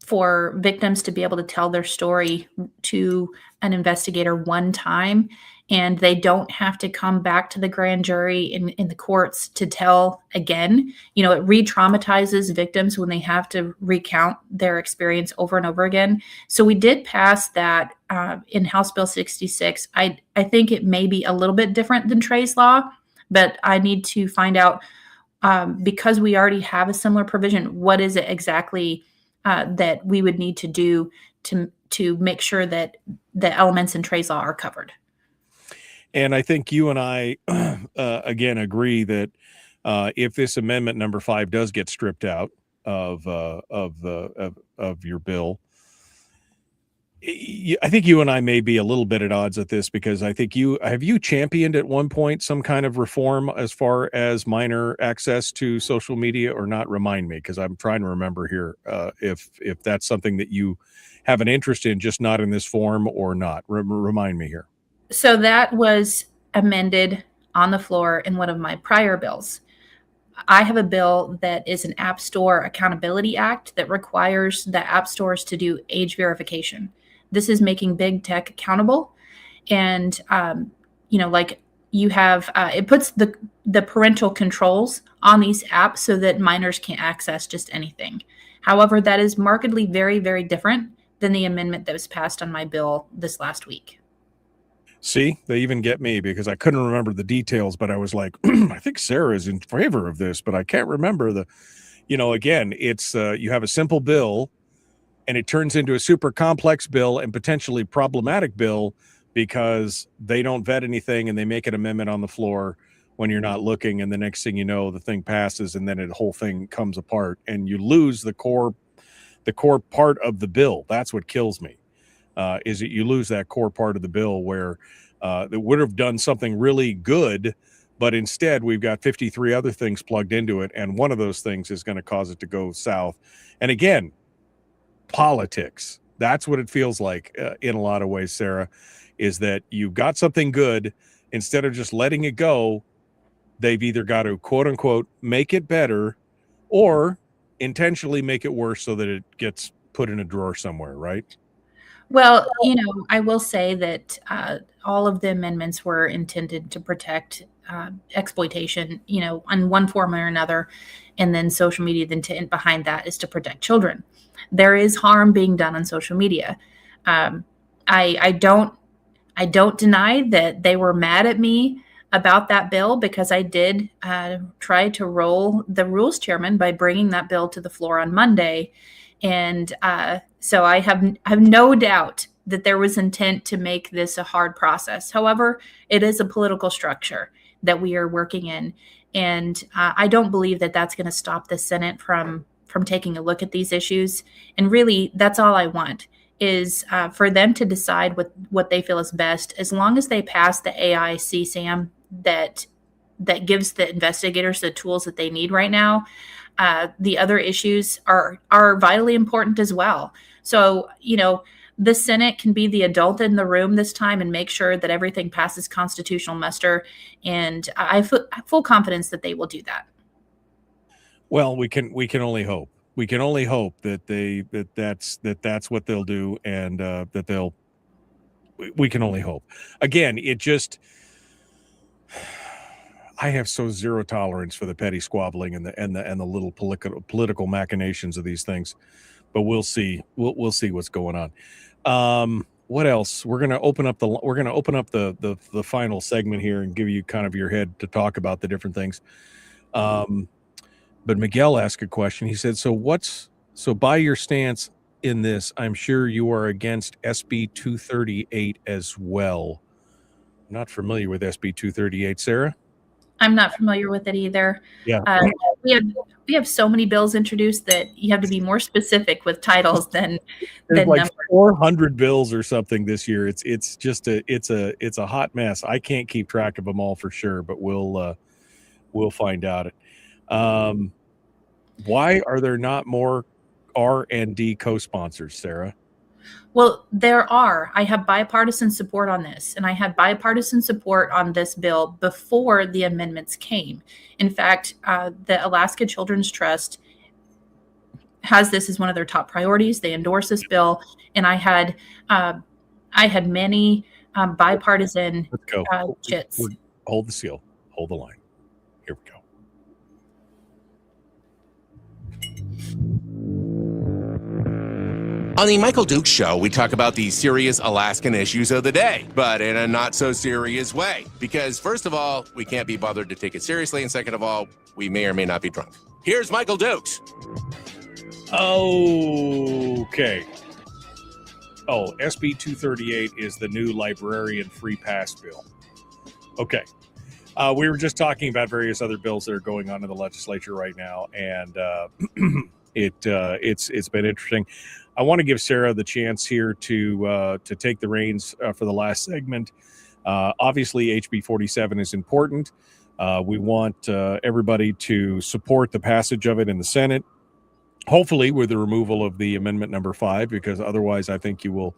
for victims to be able to tell their story to an investigator one time, and they don't have to come back to the grand jury in the courts to tell again. It re-traumatizes victims when they have to recount their experience over and over again. So we did pass that in House Bill 66. I think it may be a little bit different than Trey's Law, but I need to find out, because we already have a similar provision, what is it exactly that we would need to do to make sure that the elements in Trey's Law are covered. And I think you and I, again, agree that if this amendment number 5 does get stripped out of your bill, I think you and I may be a little bit at odds at this, because I think you championed at one point some kind of reform as far as minor access to social media or not? Remind me, because I'm trying to remember here if that's something that you have an interest in, just not in this form or not. Remind me here. So that was amended on the floor in one of my prior bills. I have a bill that is an App Store Accountability Act that requires the app stores to do age verification. This is making big tech accountable. And, like you have, it puts the parental controls on these apps so that minors can't access just anything. However, that is markedly very, very different than the amendment that was passed on my bill this last week. See, they even get me because I couldn't remember the details, but I was like, I think Sarah is in favor of this, but I can't remember again, it's you have a simple bill and it turns into a super complex bill and potentially problematic bill because they don't vet anything and they make an amendment on the floor when you're not looking. And the next thing you know, the thing passes and then the whole thing comes apart and you lose the core part of the bill. That's what kills me. Is that you lose that core part of the bill where that would have done something really good, but instead we've got 53 other things plugged into it, and one of those things is going to cause it to go south. And again, politics. That's what it feels like in a lot of ways, Sarah, is that you've got something good. Instead of just letting it go, they've either got to, quote unquote, make it better or intentionally make it worse so that it gets put in a drawer somewhere, right? Well, I will say that all of the amendments were intended to protect exploitation, in one form or another. And then social media, the intent behind that is to protect children. There is harm being done on social media. I don't deny that they were mad at me about that bill because I did try to roll the rules chairman by bringing that bill to the floor on Monday. And so I have no doubt that there was intent to make this a hard process. However, it is a political structure that we are working in. And I don't believe that that's going to stop the Senate from taking a look at these issues. And really, that's all I want is for them to decide what they feel is best, as long as they pass the AI CSAM that gives the investigators the tools that they need right now. The other issues are vitally important as well. So, the Senate can be the adult in the room this time and make sure that everything passes constitutional muster. And I have full confidence that they will do that. Well, we can only hope. We can only hope that that's what they'll do, and that we can only hope. Again, I have so zero tolerance for the petty squabbling and the little political machinations of these things, but we'll see. We'll see what's going on. What else? We're gonna open up the final segment here and give you kind of your head to talk about the different things. But Miguel asked a question. He said, so by your stance in this, I'm sure you are against SB 238 as well. I'm not familiar with SB 238, Sarah. I'm not familiar with it either. Yeah. We have so many bills introduced that you have to be more specific with titles than like numbers. 400 bills or something this year. It's just a hot mess. I can't keep track of them all for sure, but we'll find out. Why are there not more R&D co-sponsors, Sarah? Well, there are. I have bipartisan support on this, and I had bipartisan support on this bill before the amendments came. In fact, the Alaska Children's Trust has this as one of their top priorities. They endorse this bill, and I had many bipartisan chits. Hold the seal. Hold the line. Here we go. On the Michael Dukes Show, we talk about the serious Alaskan issues of the day, but in a not so serious way. Because first of all, we can't be bothered to take it seriously, and second of all, we may or may not be drunk. Here's Michael Dukes. Okay. Oh, SB 238 is the new librarian free pass bill. Okay. We were just talking about various other bills that are going on in the legislature right now, and it's been interesting. I want to give Sarah the chance here to take the reins for the last segment. Obviously, HB47 is important. We want everybody to support the passage of it in the Senate, hopefully with the removal of the amendment number 5, because otherwise I think you will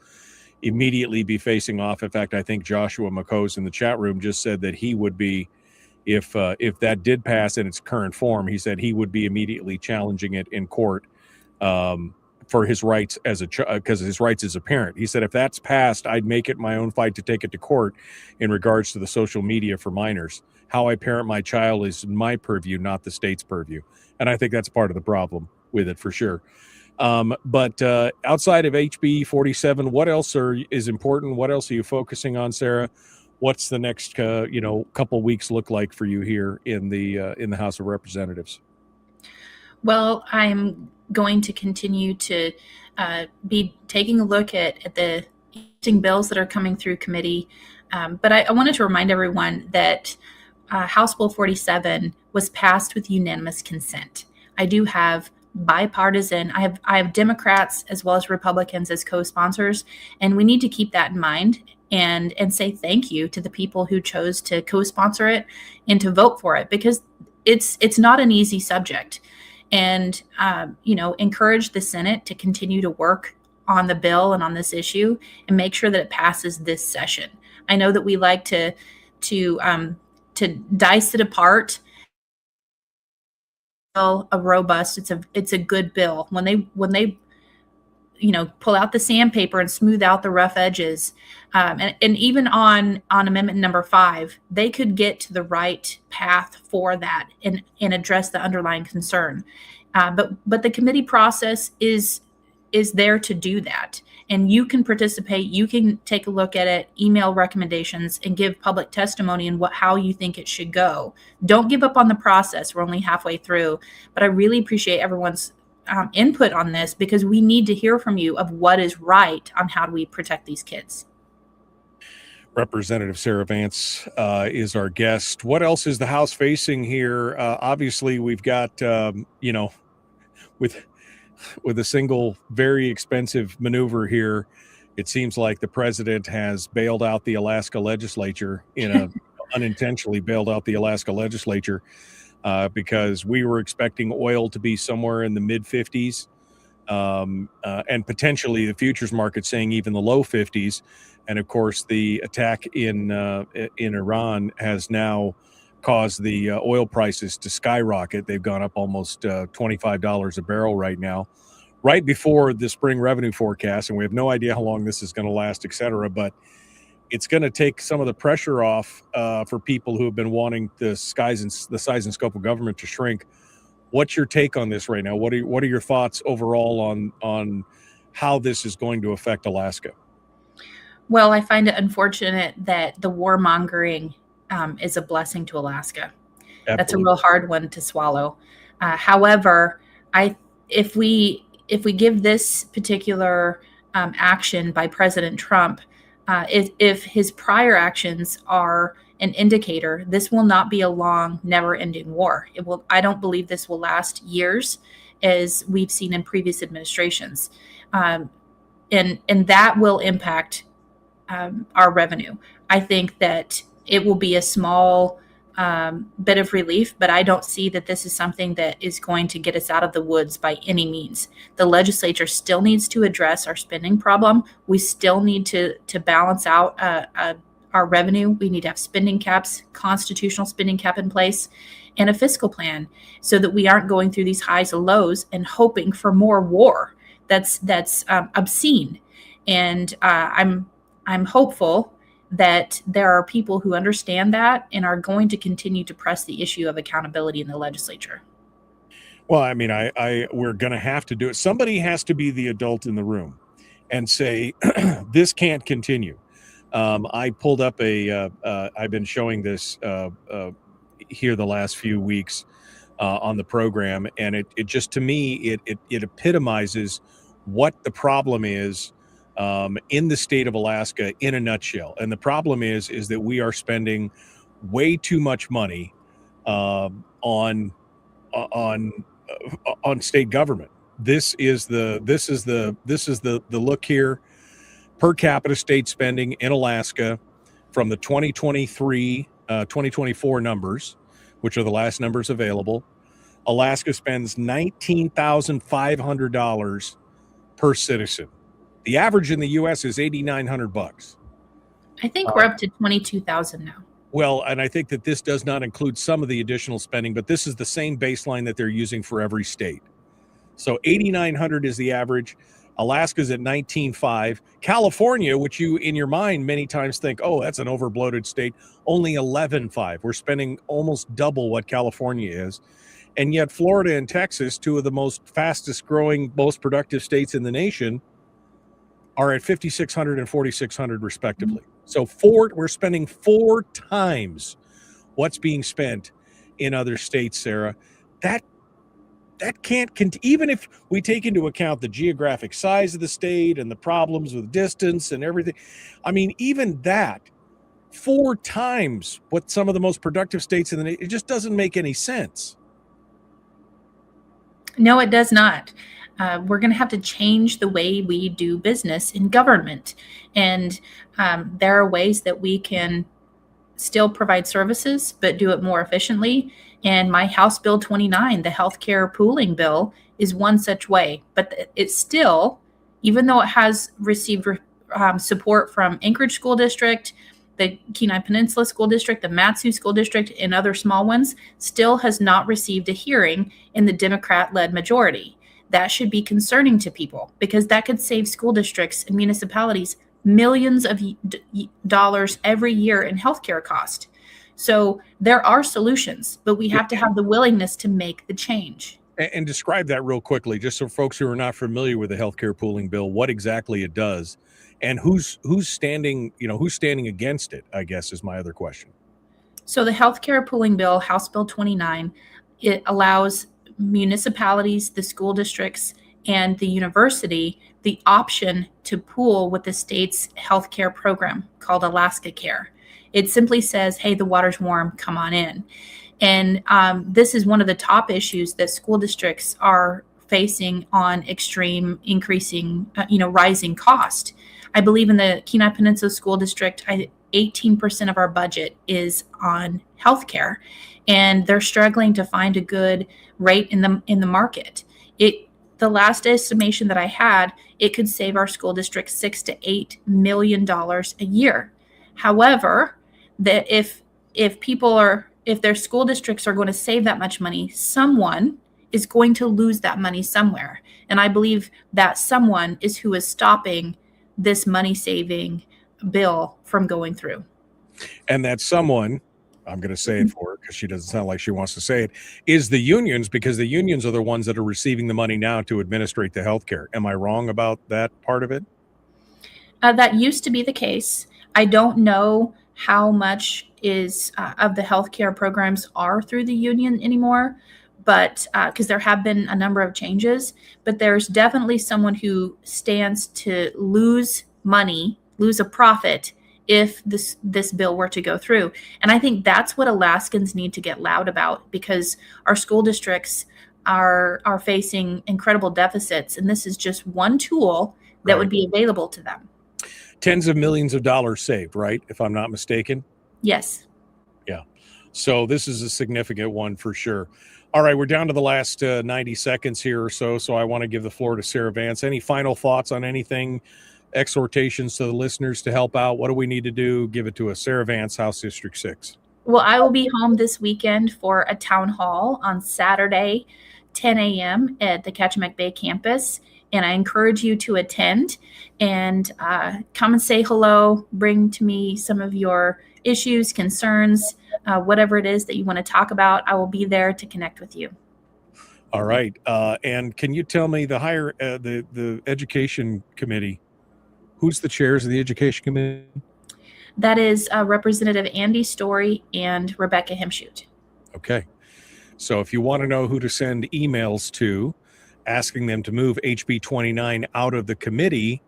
immediately be facing off. In fact, I think Joshua McCose in the chat room just said that he would be, if that did pass in its current form, he said he would be immediately challenging it in court for his rights because his rights as a parent. He said, if that's passed, I'd make it my own fight to take it to court in regards to the social media for minors. How I parent my child is my purview, not the state's purview. And I think that's part of the problem with it for sure. But outside of HB 47, what else is important? What else are you focusing on, Sarah? What's the next couple weeks look like for you here in the House of Representatives? Well, I'm going to continue to be taking a look at the existing bills that are coming through committee. But I wanted to remind everyone that House Bill 47 was passed with unanimous consent. I do have bipartisan. I have Democrats as well as Republicans as co-sponsors, and we need to keep that in mind and say thank you to the people who chose to co-sponsor it and to vote for it, because it's not an easy subject. And encourage the Senate to continue to work on the bill and on this issue and make sure that it passes this session. I know that we like to dice it apart. A robust, it's a good bill. When they pull out the sandpaper and smooth out the rough edges, and even on amendment number 5, they could get to the right path for that and address the underlying concern. But the committee process is there to do that, and you can participate. You can take a look at it, email recommendations, and give public testimony in how you think it should go. Don't give up on the process. We're only halfway through, but I really appreciate everyone's input on this, because we need to hear from you of what is right on how do we protect these kids. Representative Sarah Vance is our guest. What else is the House facing here? Obviously, we've got, with with a single very expensive maneuver here, it seems like the president has bailed out the Alaska legislature unintentionally bailed out the Alaska legislature because we were expecting oil to be somewhere in the mid 50s and potentially the futures market saying even the low 50s. And of course, the attack in Iran has now caused the oil prices to skyrocket. They've gone up almost $25 a barrel right now, right before the spring revenue forecast. And we have no idea how long this is going to last, et cetera. But it's going to take some of the pressure off for people who have been wanting the size and scope of government to shrink. What's your take on this right now? What are your thoughts overall on how this is going to affect Alaska? Well, I find it unfortunate that the warmongering is a blessing to Alaska. Absolutely. That's a real hard one to swallow. However, if we give this particular action by President Trump, if his prior actions are an indicator, this will not be a long, never-ending war. I don't believe this will last years, as we've seen in previous administrations, and that will impact our revenue. I think that it will be a small bit of relief, but I don't see that this is something that is going to get us out of the woods by any means. The legislature still needs to address our spending problem. We still need to balance out our revenue. We need to have spending caps, constitutional spending cap in place, and a fiscal plan so that we aren't going through these highs and lows and hoping for more war. That's obscene. And I'm hopeful that there are people who understand that and are going to continue to press the issue of accountability in the legislature. Well, I mean, we're going to have to do it. Somebody has to be the adult in the room and say, this can't continue. I pulled up I've been showing this here the last few weeks on the program, and it just, to me, it epitomizes what the problem is in the state of Alaska in a nutshell. And the problem is that we are spending way too much money on state government. This is the look here. Per capita state spending in Alaska from the 2024 numbers, which are the last numbers available. Alaska spends $19,500 per citizen. The average in the U.S. is $8,900. I think we're up to 22,000 now. Well, and I think that this does not include some of the additional spending, but this is the same baseline that they're using for every state. So 8,900 is the average. Alaska's at 19.5. California, which you in your mind many times think, oh, that's an overbloated state, only 11.5. We're spending almost double what California is. And yet Florida and Texas, two of the most fastest growing, most productive states in the nation, are at 5,600 and 4,600 respectively. So we're spending 4 times what's being spent in other states, Sarah. That can't even if we take into account the geographic size of the state and the problems with distance and everything. I mean, even that 4 times what some of the most productive states in the nation, it just doesn't make any sense. No, it does not. We're going to have to change the way we do business in government. And there are ways that we can still provide services, but do it more efficiently. And my House Bill 29, the healthcare pooling bill, is one such way. But it's still, even though it has received support from Anchorage School District, the Kenai Peninsula School District, the MatSu School District, and other small ones, still has not received a hearing in the Democrat-led majority. That should be concerning to people because that could save school districts and municipalities millions of dollars every year in healthcare cost. So there are solutions, but we have to have the willingness to make the change. And describe that real quickly, just so folks who are not familiar with the healthcare pooling bill, what exactly it does, and who's standing against it, I guess, is my other question. So the healthcare pooling bill, House Bill 29, it allows municipalities, the school districts, and the university the option to pool with the state's healthcare program called Alaska Care. It simply says, hey, the water's warm, come on in. And this is one of the top issues that school districts are facing on extreme increasing, rising cost. I believe in the Kenai Peninsula School District, 18% of our budget is on healthcare, and they're struggling to find a good rate in the market. The last estimation that I had, it could save our school district $6 to $8 million a year. However, that if their school districts are going to save that much money, someone is going to lose that money somewhere. And I believe that someone is who is stopping this money saving bill from going through. And that someone, I'm going to say it for her because she doesn't sound like she wants to say it, is the unions, because the unions are the ones that are receiving the money now to administrate the healthcare. Am I wrong about that part of it? That used to be the case. I don't know how much is of the healthcare programs are through the union anymore, but because there have been a number of changes, but there's definitely someone who stands to lose money, lose a profit if this bill were to go through. And I think that's what Alaskans need to get loud about, because our school districts are facing incredible deficits, and this is just one tool that would be available to them. Tens of millions of dollars saved, right? If I'm not mistaken. Yes. Yeah. So this is a significant one for sure. All right, we're down to the last 90 seconds here or so. So I want to give the floor to Sarah Vance. Any final thoughts on anything? Exhortations to the listeners to help out? What do we need to do? Give it to us. Sarah Vance, House District 6. Well, I will be home this weekend for a town hall on Saturday, 10 a.m. at the Kachemak Bay campus. And I encourage you to attend and come and say hello. Bring to me some of your issues, concerns, whatever it is that you want to talk about. I will be there to connect with you. All right. And can you tell me the education committee, who's the chairs of the education committee? That is Representative Andy Story and Rebecca Hemshoot. Okay. So if you want to know who to send emails to, asking them to move HB 29 out of the committee,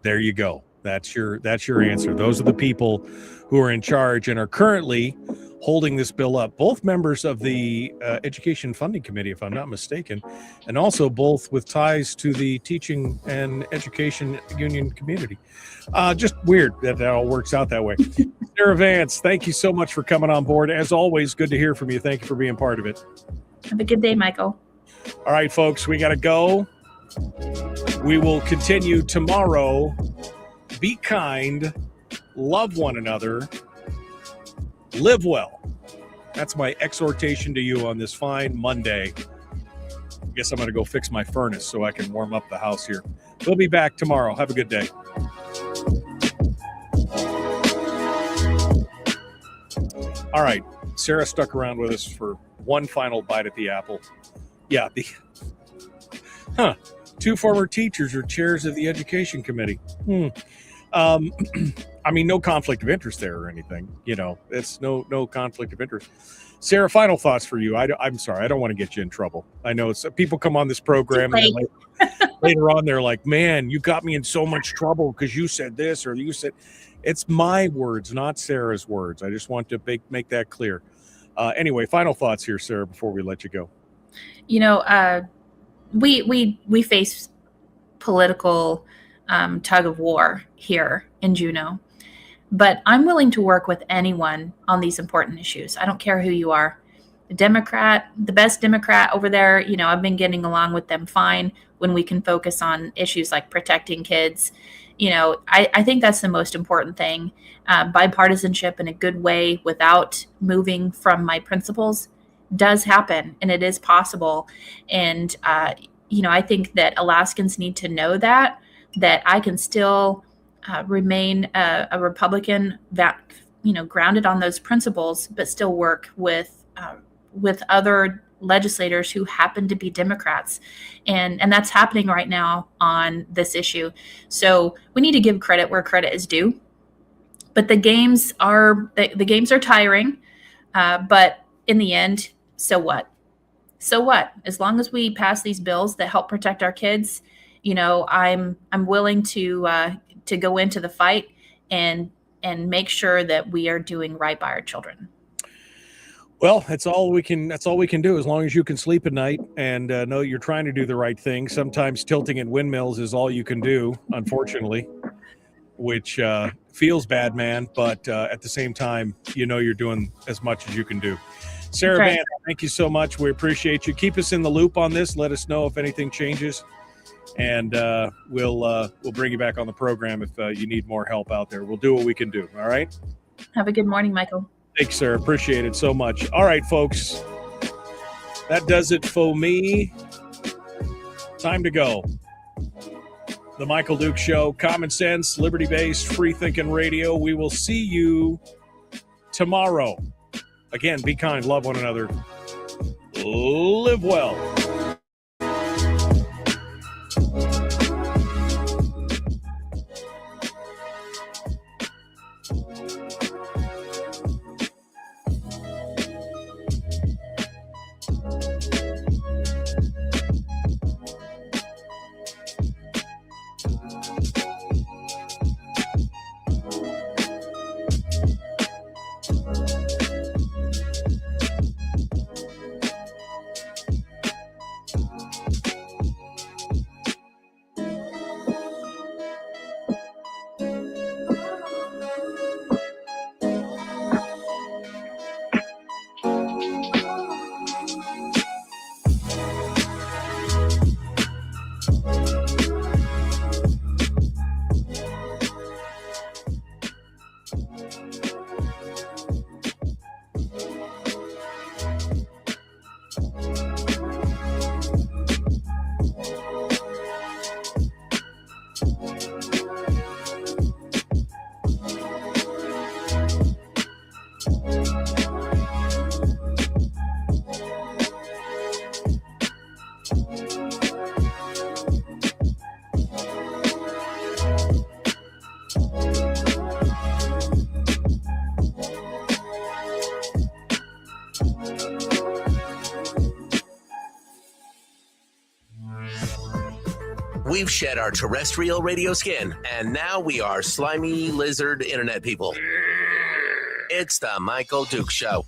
there you go. That's your answer. Those are the people who are in charge and are currently holding this bill up. Both members of the Education Funding Committee, if I'm not mistaken, and also both with ties to the teaching and education union community. Just weird that all works out that way. Sarah Vance, thank you so much for coming on board. As always, good to hear from you. Thank you for being part of it. Have a good day, Michael. All right, folks, we got to go. We will continue tomorrow. Be kind, love one another, live well. That's my exhortation to you on this fine Monday. I guess I'm going to go fix my furnace so I can warm up the house here. We'll be back tomorrow. Have a good day. All right, Sarah stuck around with us for one final bite at the apple. Yeah, two former teachers are chairs of the education committee. I mean, no conflict of interest there or anything. It's no conflict of interest. Sarah, final thoughts for you. I'm sorry, I don't want to get you in trouble. I know people come on this program and later on they're like, man, you got me in so much trouble because you said this or you said. It's my words, not Sarah's words. I just want to make that clear. Anyway, final thoughts here, Sarah, before we let you go. We face political tug of war here in Juneau, but I'm willing to work with anyone on these important issues. I don't care who you are. The best Democrat over there, I've been getting along with them fine when we can focus on issues like protecting kids. I think that's the most important thing. Bipartisanship in a good way without moving from my principles does happen, and it is possible. And, I think that Alaskans need to know that I can still remain a Republican that, grounded on those principles, but still work with other legislators who happen to be Democrats. And that's happening right now on this issue. So we need to give credit where credit is due. But the games are tiring. But in the end, so what? So what? As long as we pass these bills that help protect our kids, I'm willing to go into the fight and make sure that we are doing right by our children. Well, that's all we can do, as long as you can sleep at night and know you're trying to do the right thing. Sometimes tilting at windmills is all you can do, unfortunately, which feels bad, man. But at the same time, you're doing as much as you can do. Sarah Right. Vance, thank you so much. We appreciate you. Keep us in the loop on this. Let us know if anything changes, and we'll bring you back on the program if you need more help out there. We'll do what we can do. All right. Have a good morning, Michael. Thanks, sir. Appreciate it so much. All right, folks. That does it for me. Time to go. The Michael Duke Show, common sense, liberty-based, free-thinking radio. We will see you tomorrow. Again, be kind, love one another, live well. We've shed our terrestrial radio skin, and now we are slimy lizard internet people. It's the Michael Duke Show.